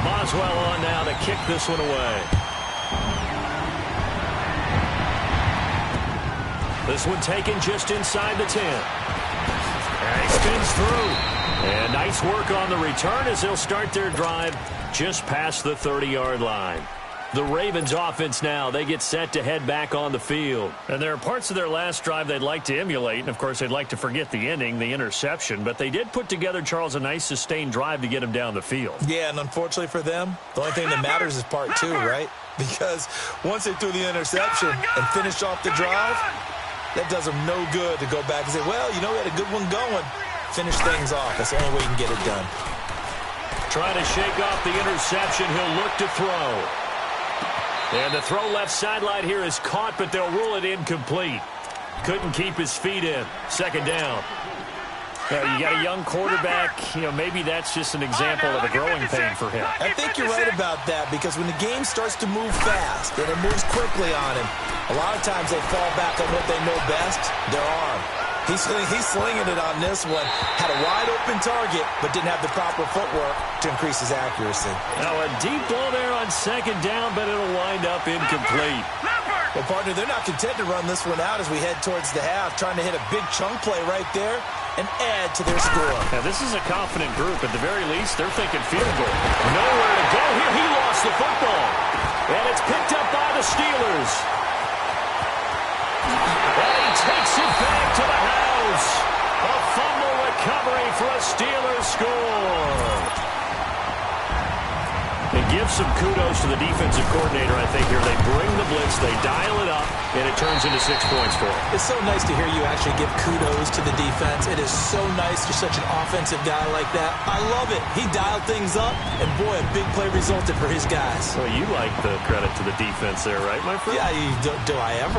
Boswell on now to kick this one away. This one taken just inside the 10. And he spins through. And nice work on the return as they'll start their drive just past the 30-yard line. The Ravens offense now, they get set to head back on the field. And there are parts of their last drive they'd like to emulate. And, of course, they'd like to forget the ending, the interception. But they did put together, Charles, a nice sustained drive to get him down the field. Yeah, and unfortunately for them, the only thing that matters is part 2, right? Because once they threw the interception and finished off the drive, that does them no good to go back and say, well, you know, we had a good one going. Finish things off. That's the only way you can get it done. Trying to shake off the interception. He'll look to throw. And the throw left sideline here is caught, but they'll rule it incomplete. Couldn't keep his feet in. Second down. You got a young quarterback. You know, maybe that's just an example of a growing pain for him. I think you're right about that, because when the game starts to move fast and it moves quickly on him, a lot of times they fall back on what they know best, their arm. He's slinging it on this one. Had a wide-open target, but didn't have the proper footwork to increase his accuracy. Now a deep ball there on second down, but it'll wind up incomplete. Well, partner, they're not content to run this one out as we head towards the half, trying to hit a big chunk play right there and add to their score. Now, this is a confident group. At the very least, they're thinking field goal. Nowhere to go here. He lost the football. And it's picked up by the Steelers. And he takes it back to the house. A fumble recovery for a Steelers score. It gives some kudos to the defensive coordinator, I think, here. They bring the blitz, they dial it up, and it turns into 6 points for them. It's so nice to hear you actually give kudos to the defense. It is so nice you're such an offensive guy like that. I love it. He dialed things up, and boy, a big play resulted for his guys. Well, you like the credit to the defense there, right, my friend? Yeah, do I ever?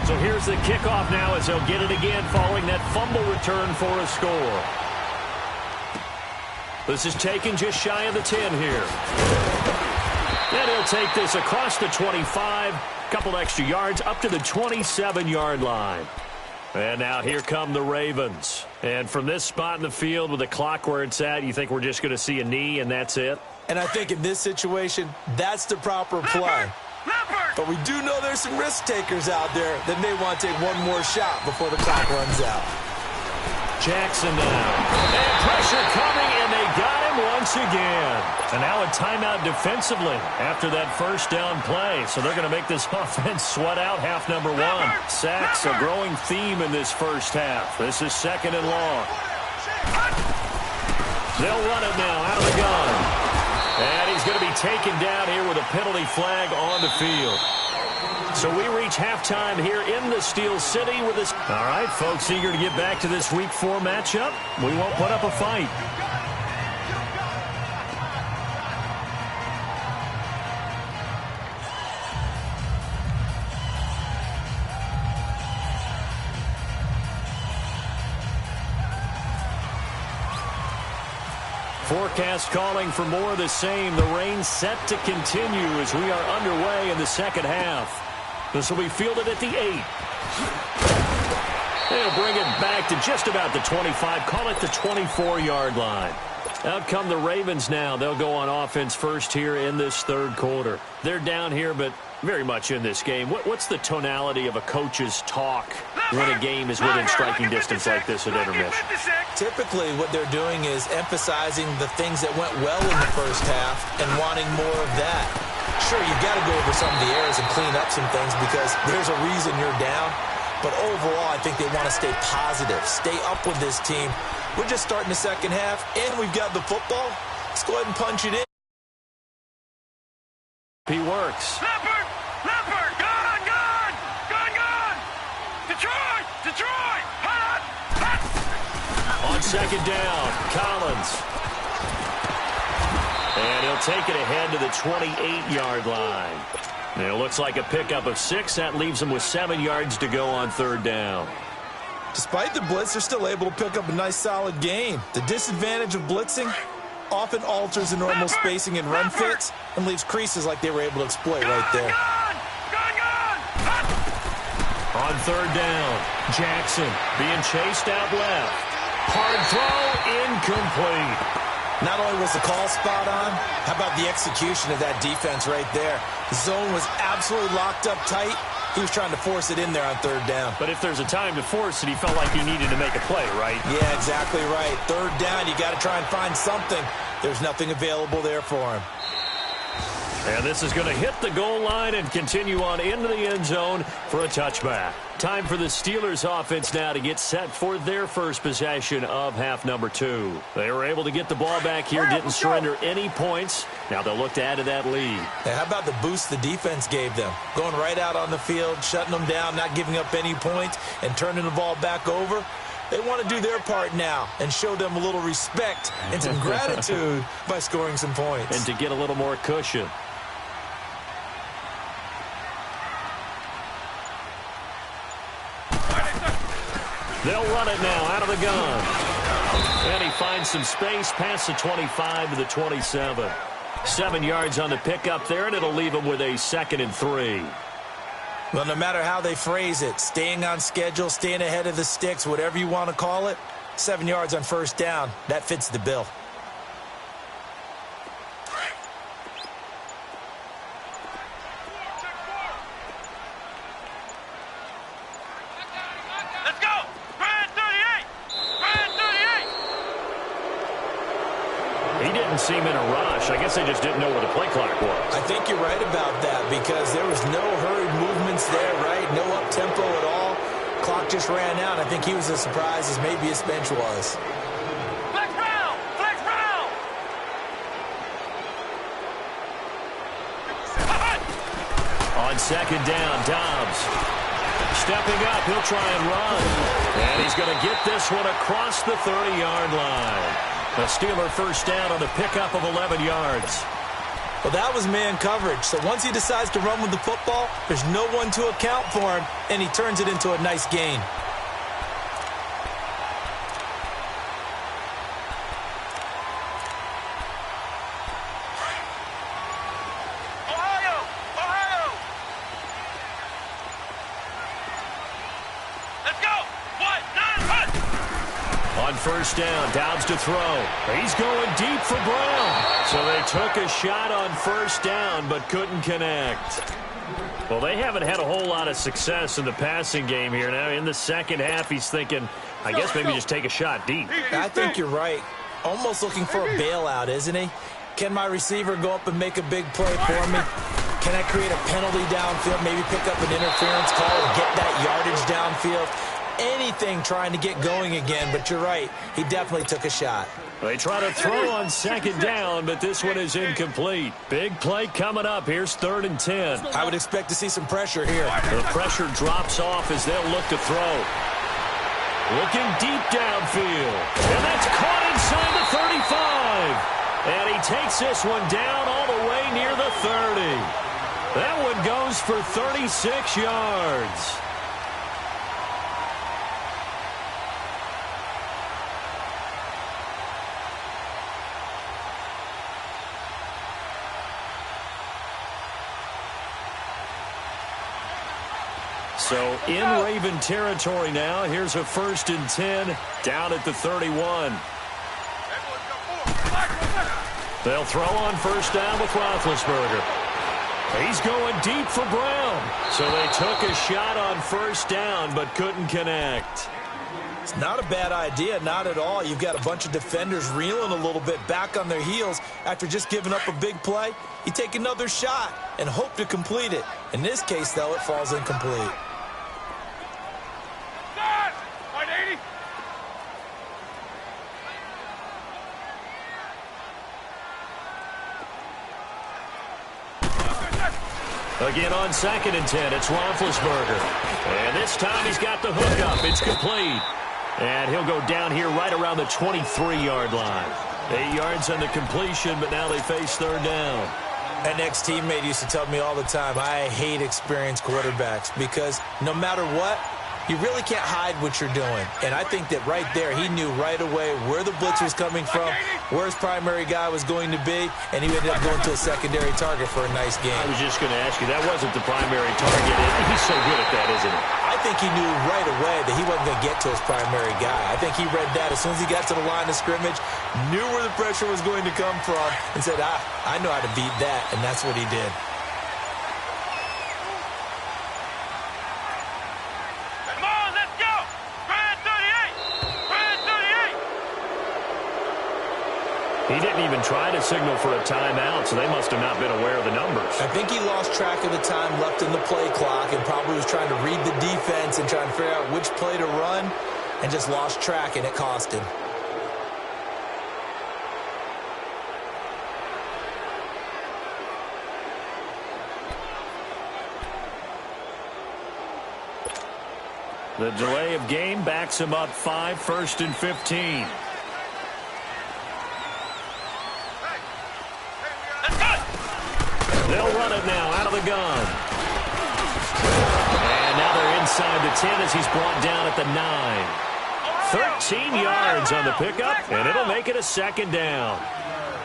So here's the kickoff now as they'll get it again following that fumble return for a score. This is taken just shy of the 10 here. And he'll take this across the 25, couple extra yards up to the 27-yard line. And now here come the Ravens. And from this spot in the field with the clock where it's at, you think we're just going to see a knee and that's it? And I think in this situation, that's the proper play. But we do know there's some risk takers out there that may want to take one more shot before the clock runs out. Jackson now. And pressure coming, and they got him once again. And now a timeout defensively after that first down play. So they're going to make this offense sweat out half number 1. Sacks, a growing theme in this first half. This is second and long. They'll run it now out of the gun. And he's going to be taken down here with a penalty flag on the field. So we reach halftime here in the Steel City with this. All right, folks, eager to get back to this Week 4 matchup. We won't put up a fight. Forecast calling for more of the same. The rain set to continue as we are underway in the second half. This will be fielded at the 8. They'll bring it back to just about the 25. Call it the 24-yard line. Out come the Ravens now. They'll go on offense first here in this third quarter. They're down here, but very much in this game. What's the tonality of a coach's talk when a game is within striking distance like this at intermission? Typically, what they're doing is emphasizing the things that went well in the first half and wanting more of that. Sure, you've got to go over some of the errors and clean up some things because there's a reason you're down. But overall, I think they want to stay positive, stay up with this team. We're just starting the second half, and we've got the football. Let's go ahead and punch it in. He works. Leopard! Leopard! Gone! Detroit! Hot! On second down, Collins. And he'll take it ahead to the 28-yard line. And it looks like a pickup of 6. That leaves them with 7 yards to go on third down. Despite the blitz, they're still able to pick up a nice, solid gain. The disadvantage of blitzing often alters the normal spacing and run fits and leaves creases like they were able to exploit right there. On third down, Jackson being chased out left. Hard throw, incomplete. Not only was the call spot on, how about the execution of that defense right there? The zone was absolutely locked up tight. He was trying to force it in there on third down. But if there's a time to force it, he felt like he needed to make a play, right? Yeah, exactly right. Third down, you got to try and find something. There's nothing available there for him. And this is going to hit the goal line and continue on into the end zone for a touchback. Time for the Steelers offense now to get set for their first possession of half number 2. They were able to get the ball back here, didn't surrender any points. Now they'll look to add to that lead. How about the boost the defense gave them? Going right out on the field, shutting them down, not giving up any points, and turning the ball back over. They want to do their part now and show them a little respect and some gratitude by scoring some points. And to get a little more cushion. They'll run it now out of the gun. And he finds some space past the 25 to the 27. 7 yards on the pickup there, and it'll leave him with a 2nd and 3. Well, no matter how they phrase it, staying on schedule, staying ahead of the sticks, whatever you want to call it, 7 yards on first down, that fits the bill. Seem in a rush. I guess they just didn't know where the play clock was. I think you're right about that because there was no hurried movements there, right? No up-tempo at all. Clock just ran out. I think he was as surprised as maybe his bench was. Flex round! Flex round! On second down, Dobbs. Stepping up, he'll try and run. And he's going to get this one across the 30-yard line. A Steeler first down on a pickup of 11 yards. Well, that was man coverage. So once he decides to run with the football, there's no one to account for him, and he turns it into a nice gain. First down, Dobbs to throw. He's going deep for Brown. So they took a shot on first down, but couldn't connect. Well, they haven't had a whole lot of success in the passing game here. Now, in the second half, he's thinking, I guess maybe just take a shot deep. I think you're right. Almost looking for a bailout, isn't he? Can my receiver go up and make a big play for me? Can I create a penalty downfield, maybe pick up an interference call and get that yardage downfield? Anything trying to get going again, but you're right. He definitely took a shot. They try to throw on second down, but this one is incomplete. Big play coming up. Here's 3rd and 10. I would expect to see some pressure here. The pressure drops off as they'll look to throw. Looking deep downfield. And that's caught inside the 35. And he takes this one down all the way near the 30. That one goes for 36 yards. So in Raven territory now. Here's a 1st and 10 down at the 31. They'll throw on 1st down with Roethlisberger. He's going deep for Brown. So they took a shot on 1st down but couldn't connect. It's not a bad idea, not at all. You've got a bunch of defenders reeling a little bit back on their heels after just giving up a big play. You take another shot and hope to complete it. In this case, though, it falls incomplete. Again on 2nd and 10, it's Roethlisberger. And this time he's got the hook up. It's complete. And he'll go down here right around the 23-yard line. 8 yards on the completion, but now they face 3rd down. An ex-teammate used to tell me all the time, I hate experienced quarterbacks because no matter what, you really can't hide what you're doing. And I think that right there, he knew right away where the blitz was coming from, where his primary guy was going to be, and he ended up going to a secondary target for a nice game. I was just going to ask you, that wasn't the primary target. He's so good at that, isn't he? I think he knew right away that he wasn't going to get to his primary guy. I think he read that as soon as he got to the line of scrimmage, knew where the pressure was going to come from, and said, I know how to beat that, and that's what he did. He didn't even try to signal for a timeout, so they must have not been aware of the numbers. I think he lost track of the time left in the play clock and probably was trying to read the defense and trying to figure out which play to run and just lost track, and it cost him. The delay of game backs him up 5, 1st and 15. They'll run it now out of the gun. And now they're inside the 10 as he's brought down at the 9. 13 yards on the pickup, and it'll make it a 2nd down.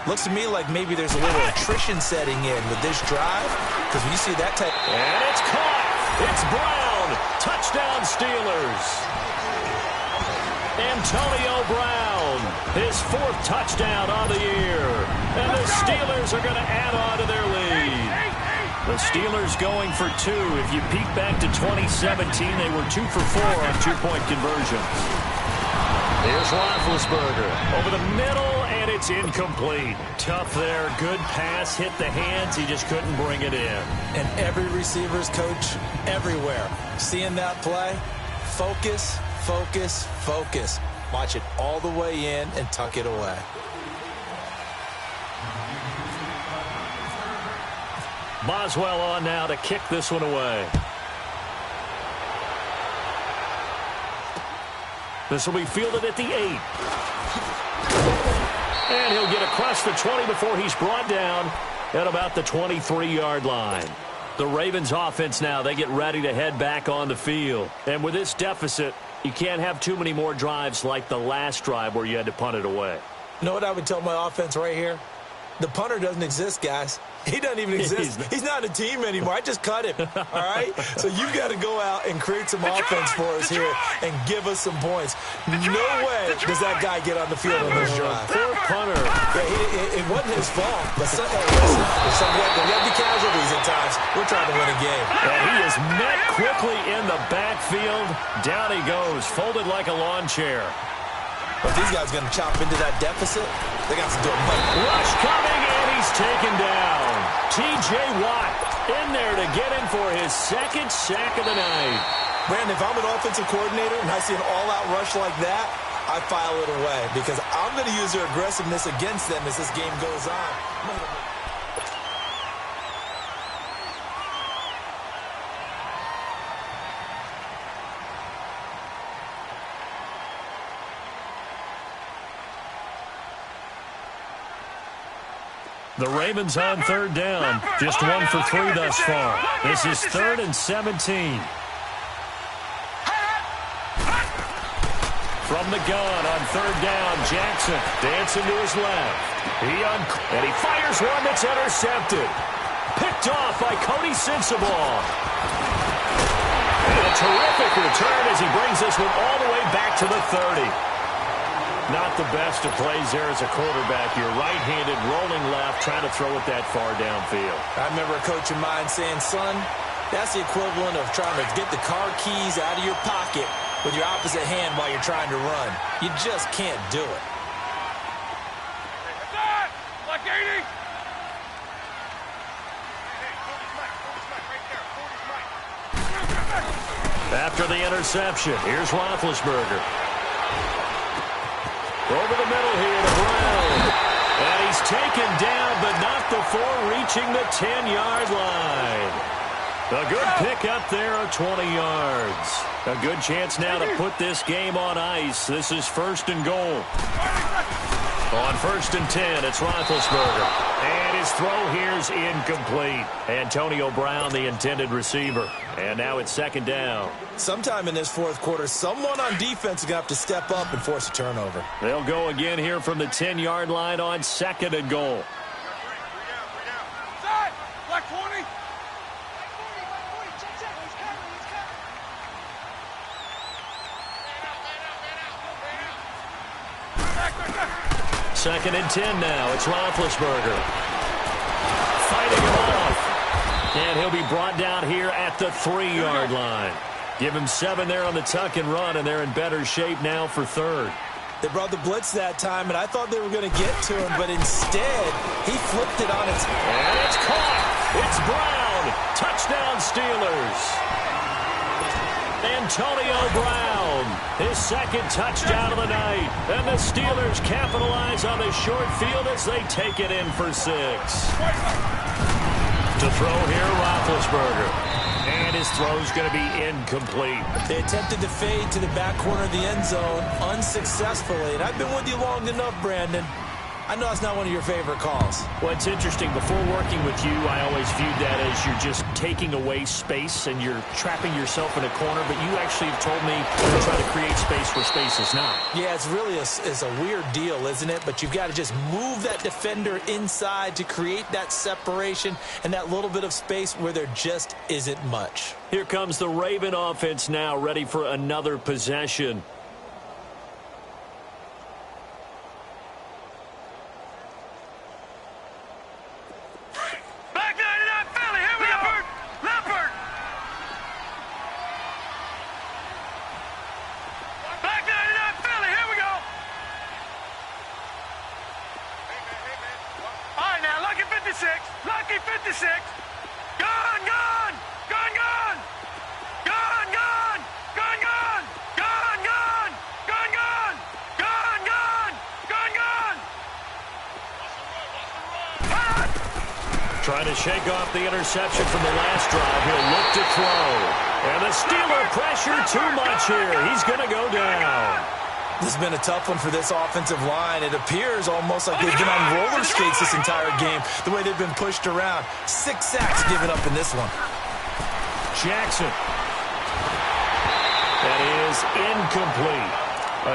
Looks to me like maybe there's a little attrition setting in with this drive, because when you see that type... And it's caught. It's Brown. Touchdown Steelers. Antonio Brown, his 4th touchdown on the year. And the Steelers are going to add on to their lead. The Steelers going for 2. If you peek back to 2017, they were 2 for 4 on 2-point conversions. Here's Roethlisberger over the middle, and it's incomplete. Tough there. Good pass. Hit the hands. He just couldn't bring it in. And every receiver's coach everywhere. Seeing that play, focus, focus, focus. Watch it all the way in and tuck it away. Boswell on now to kick this one away. This will be fielded at the 8. And he'll get across the 20 before he's brought down at about the 23-yard line. The Ravens offense now, they get ready to head back on the field. And with this deficit, you can't have too many more drives like the last drive where you had to punt it away. You know what I would tell my offense right here? The punter doesn't exist, guys. He doesn't even exist. He's not a team anymore. I just cut him, all right? So you've got to go out and create some offense for us here and give us some points. No way does that guy get on the field on this drive. Poor punter. Yeah, it wasn't his fault. But listen, there'll be casualties at times. We're trying to win a game. And he is met quickly in the backfield. Down he goes, folded like a lawn chair. But these guys are going to chop into that deficit. They got to do it. Rush coming, and he's taken down. T.J. Watt in there to get him for his 2nd sack of the night. Brandon, if I'm an offensive coordinator and I see an all-out rush like that, I file it away because I'm going to use their aggressiveness against them as this game goes on. The Ravens on 3rd down. Just 1 for 3 thus far. This is 3rd and 17. From the gun on 3rd down, Jackson dancing to his left. And he fires one that's intercepted. Picked off by Cody Sensabaugh. And A terrific return as he brings this one all the way back to the 30. Not the best of plays there as a quarterback. You're right-handed, rolling left, trying to throw it that far downfield. I remember a coach of mine saying, son, that's the equivalent of trying to get the car keys out of your pocket with your opposite hand while you're trying to run. You just can't do it. Like 80. After the interception, here's Roethlisberger. Over the middle here to Brown. And he's taken down, but not before reaching the 10-yard line. A good pickup there of 20 yards. A good chance now to put this game on ice. This is 1st and goal. On 1st and 10, it's Roethlisberger. And his throw here is incomplete. Antonio Brown, the intended receiver. And now it's 2nd down. Sometime in this 4th quarter, someone on defense is going to have to step up and force a turnover. They'll go again here from the 10-yard line on 2nd and goal. Like 20. Second and 10 now. It's Roethlisberger. Fighting him off. And he'll be brought down here at the 3-yard line. Give him 7 there on the tuck and run, and they're in better shape now for 3rd. They brought the blitz that time, and I thought they were going to get to him, but instead, he flipped it on its head. And it's caught. It's Brown. Touchdown, Steelers. Antonio Brown, his 2nd touchdown of the night. And the Steelers capitalize on the short field as they take it in for 6. To throw here, Roethlisberger. And his throw's going to be incomplete. They attempted to fade to the back corner of the end zone unsuccessfully. And I've been with you long enough, Brandon. I know it's not one of your favorite calls. Well, it's interesting. Before working with you, I always viewed that as you're just taking away space and you're trapping yourself in a corner. But you actually have told me to try to create space where space is not. Yeah, it's really a weird deal, isn't it? But you've got to just move that defender inside to create that separation and that little bit of space where there just isn't much. Here comes the Raven offense now, ready for another possession. Lucky 56. Gone, gone. Gone, gone. Gone, gone. Gone, gone. Gone, gone. Gone, gone. Gone, gone. Gone, gone. Trying to shake off the interception from the last drive. He'll look to throw. And the Steeler pressure too much here. He's going to go down. This has been a tough one for this offensive line. It appears almost like they've been on roller skates this entire game, the way they've been pushed around. 6 sacks given up in this one. Jackson. That is incomplete.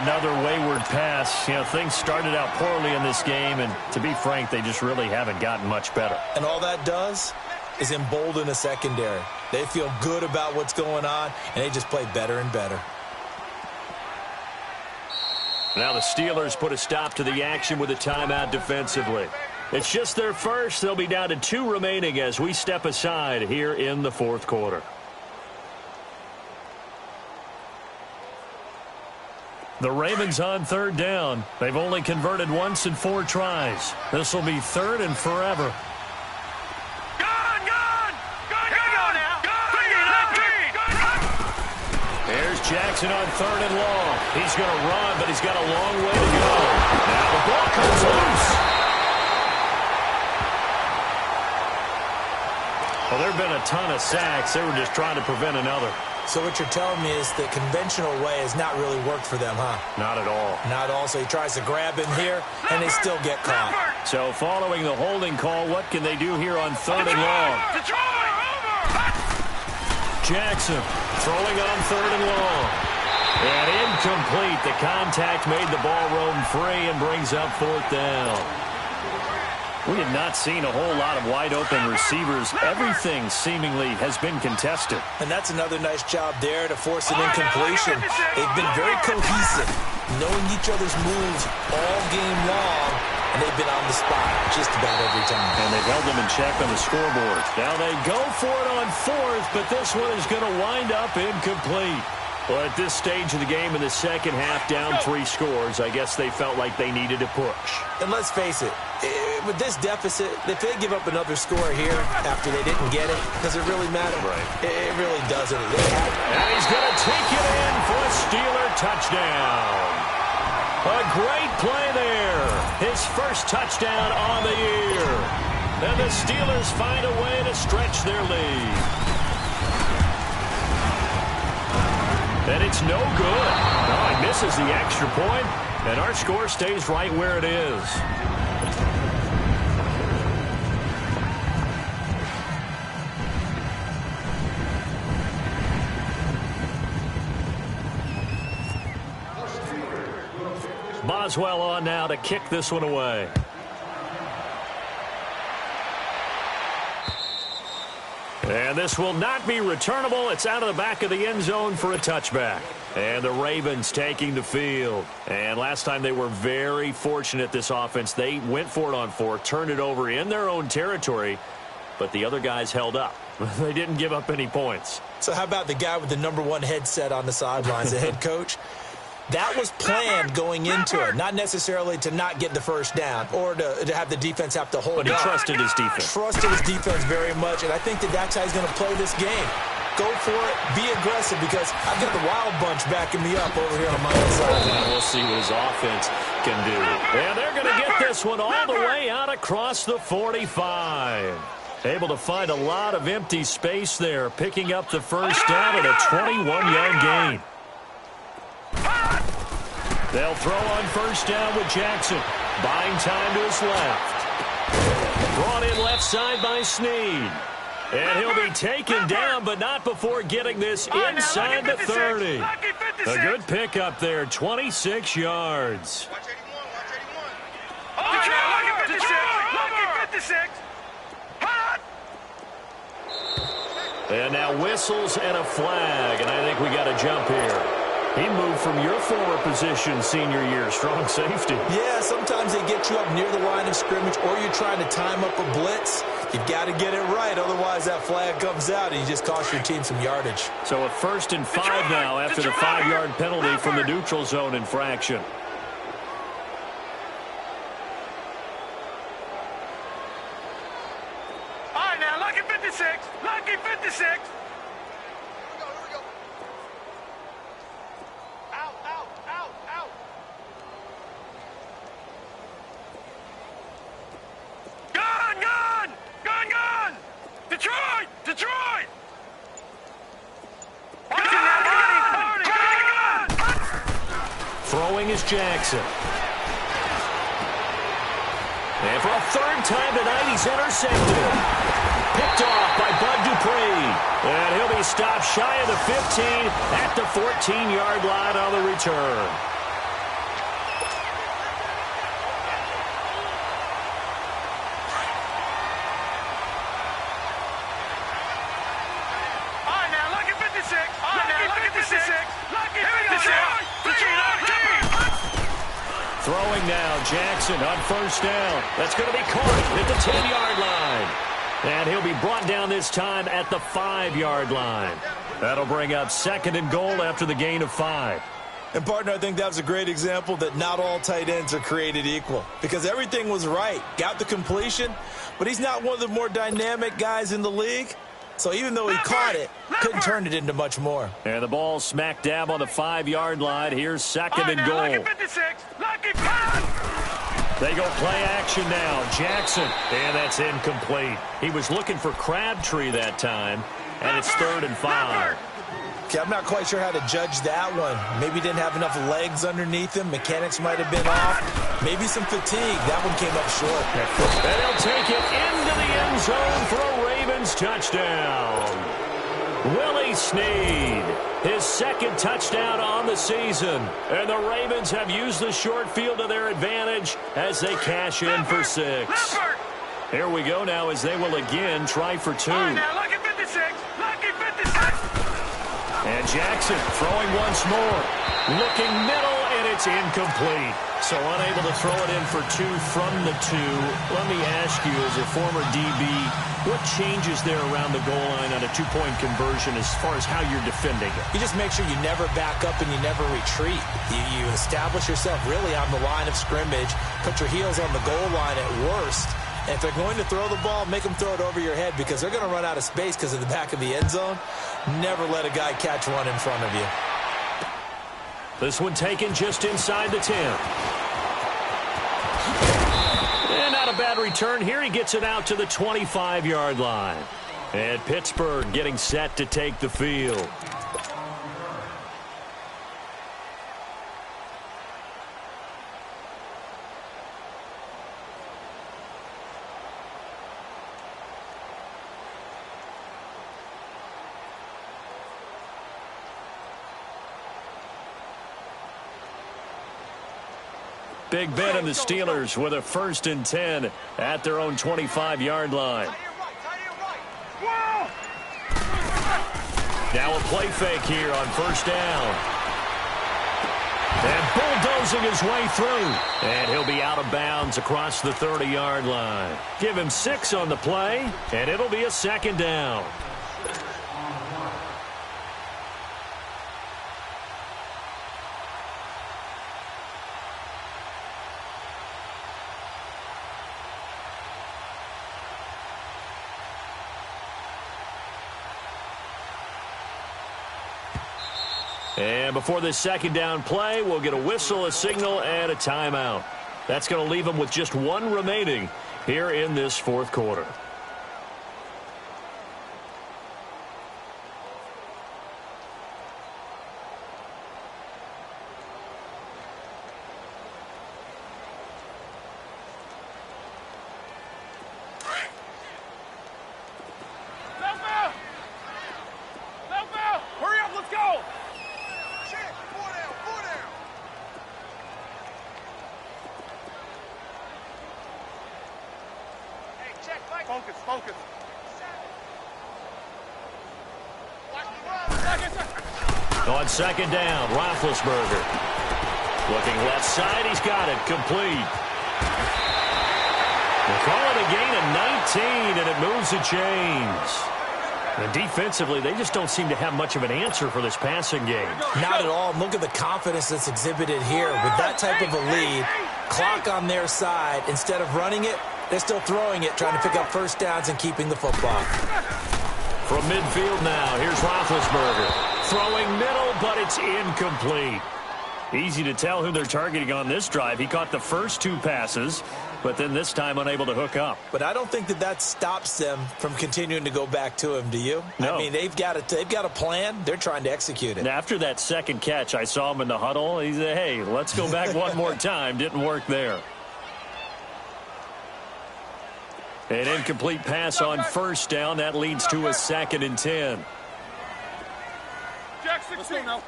Another wayward pass. You know, things started out poorly in this game, and to be frank, they just really haven't gotten much better. And all that does is embolden a secondary. They feel good about what's going on, and they just play better and better. Now the Steelers put a stop to the action with a timeout defensively. It's just their first. They'll be down to 2 remaining as we step aside here in the 4th quarter. The Ravens on 3rd down. They've only converted once in 4 tries. This will be 3rd and forever. Jackson on 3rd and long. He's going to run, but he's got a long way to go. Now the ball comes loose. Well, there have been a ton of sacks. They were just trying to prevent another. So what you're telling me is the conventional way has not really worked for them, huh? Not at all. Not at all. So he tries to grab him here, and they still get caught. So following the holding call, what can they do here on 3rd and long? Jackson throwing on 3rd and long. And incomplete. The contact made the ball roam free and brings up 4th down. We have not seen a whole lot of wide-open receivers. Everything seemingly has been contested. And that's another nice job there to force an incompletion. They've been very cohesive, knowing each other's moves all game long, and they've been on the spot just about every time. And they've held them in check on the scoreboard. Now they go for it on fourth, but this one is going to wind up incomplete. Well, at this stage of the game in the second half, down 3 scores, I guess they felt like they needed to push. And let's face it, with this deficit, if they give up another score here after they didn't get it, does it really matter? Right. It really doesn't. And he's going to take it in for a Steeler touchdown. A great play there. His first touchdown on the year. And the Steelers find a way to stretch their lead. And it's no good. Oh, he misses the extra point, and our score stays right where it is. Boswell on now to kick this one away. And this will not be returnable. It's out of the back of the end zone for a touchback. And the Ravens taking the field. And last time they were very fortunate, this offense. They went for it on 4, turned it over in their own territory, but the other guys held up. They didn't give up any points. So how about the guy with the #1 headset on the sidelines, the head coach? That was planned going into it, not necessarily to not get the first down or to have the defense have to hold But he up. trusted his defense. Trusted his defense very much, and I think that's how he's going to play this game. Go for it, be aggressive, because I've got the wild bunch backing me up over here on my side. And we'll see what his offense can do. And they're going to get this one all the way out across the 45. Able to find a lot of empty space there, picking up the first down at a 21-yard gain. They'll throw on first down with Jackson. Buying time to his left. Brought in left side by Snead. And he'll be taken down, but not before getting this inside the 30. A good pickup there, 26 yards. Watch 81, watch 81. Lucky 56. Hot. And now whistles and a flag, and I think we got a jump here. He moved from your former position senior year, strong safety. Yeah, sometimes they get you up near the line of scrimmage, or you're trying to time up a blitz. You've got to get it right, otherwise that flag comes out and you just cost your team some yardage. So a 1st and 5 now after the 5-yard penalty from the neutral zone infraction. All right, now, lucky 56. Lucky 56. Detroit! Throwing is Jackson. And for a 3rd time tonight, he's intercepted. Picked off by Bud Dupree. And he'll be stopped shy of the 15 at the 14-yard line on the return. Throwing now, Jackson on first down. That's going to be caught at the 10-yard line. And he'll be brought down this time at the 5-yard line. That'll bring up 2nd and goal after the gain of 5. And, partner, I think that was a great example that not all tight ends are created equal, because everything was right. Got the completion, but he's not one of the more dynamic guys in the league. So even though he caught it, couldn't turn it into much more. And the ball smack dab on the 5-yard line. Here's 2nd and goal. They go play action now. Jackson, and that's incomplete. He was looking for Crabtree that time, and it's 3rd and 5. Okay, I'm not quite sure how to judge that one. Maybe he didn't have enough legs underneath him. Mechanics might have been off. Maybe some fatigue. That one came up short. And he'll take it into the end zone for a Ravens touchdown. Willie Snead, his 2nd touchdown on the season. And the Ravens have used the short field to their advantage as they cash in for 6. Here we go now as they will again try for two. All right, now, lucky 56. Lucky 56. And Jackson throwing once more. Looking middle, and it's incomplete. So unable to throw it in for two from the two. Let me ask you, as a former DB, what changes there around the goal line on a two-point conversion as far as how you're defending it? You just make sure you never back up and you never retreat. You establish yourself really on the line of scrimmage, put your heels on the goal line at worst. And if they're going to throw the ball, make them throw it over your head because they're going to run out of space because of the back of the end zone. Never let a guy catch one in front of you. This one taken just inside the 10. And not a bad return here. He gets it out to the 25-yard line. And Pittsburgh getting set to take the field. Big Ben and the Steelers with a 1st and 10 at their own 25-yard line. Now a play fake here on 1st down. And bulldozing his way through. And he'll be out of bounds across the 30-yard line. Give him 6 on the play, and it'll be a 2nd down. And before this 2nd down play, we'll get a whistle, a signal, and a timeout. That's going to leave them with just one remaining here in this 4th quarter. Focus. On 2nd down, Roethlisberger. Looking left side, he's got it. Complete. They call it a gain of 19, and it moves the chains. And defensively, they just don't seem to have much of an answer for this passing game. Not at all. Look at the confidence that's exhibited here. With that type of a lead, clock on their side, instead of running it, they're still throwing it, trying to pick up 1st downs and keeping the football. From midfield now, here's Roethlisberger. Throwing middle, but it's incomplete. Easy to tell who they're targeting on this drive. He caught the first 2 passes, but then this time unable to hook up. But I don't think that stops them from continuing to go back to him, do you? No. I mean, they've got a plan. They're trying to execute it. And after that 2nd catch, I saw him in the huddle. He said, hey, let's go back one more time. Didn't work there. An incomplete pass on 1st down. That leads to a 2nd and 10. Jack 16 now.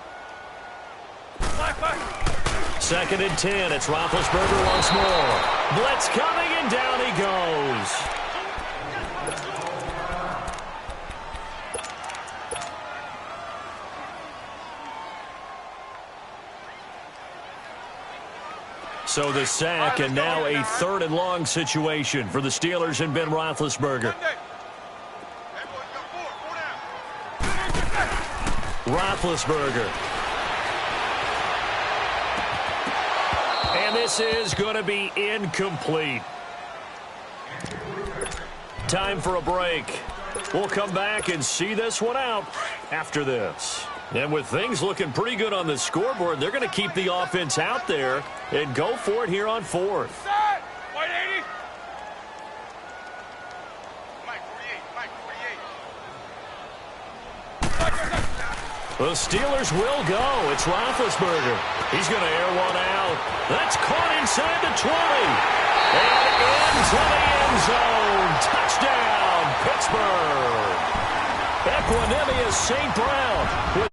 2nd and 10. It's Roethlisberger once more. Blitz coming, and down he goes. So the sack, and now a 3rd and long situation for the Steelers and Ben Roethlisberger. Roethlisberger. And this is going to be incomplete. Time for a break. We'll come back and see this one out after this. And with things looking pretty good on the scoreboard, they're going to keep the offense out there and go for it here on 4th. White 80. The Steelers will go. It's Roethlisberger. He's going to air one out. That's caught inside the 20. And into the end zone. Touchdown, Pittsburgh. Equanimous St. Brown with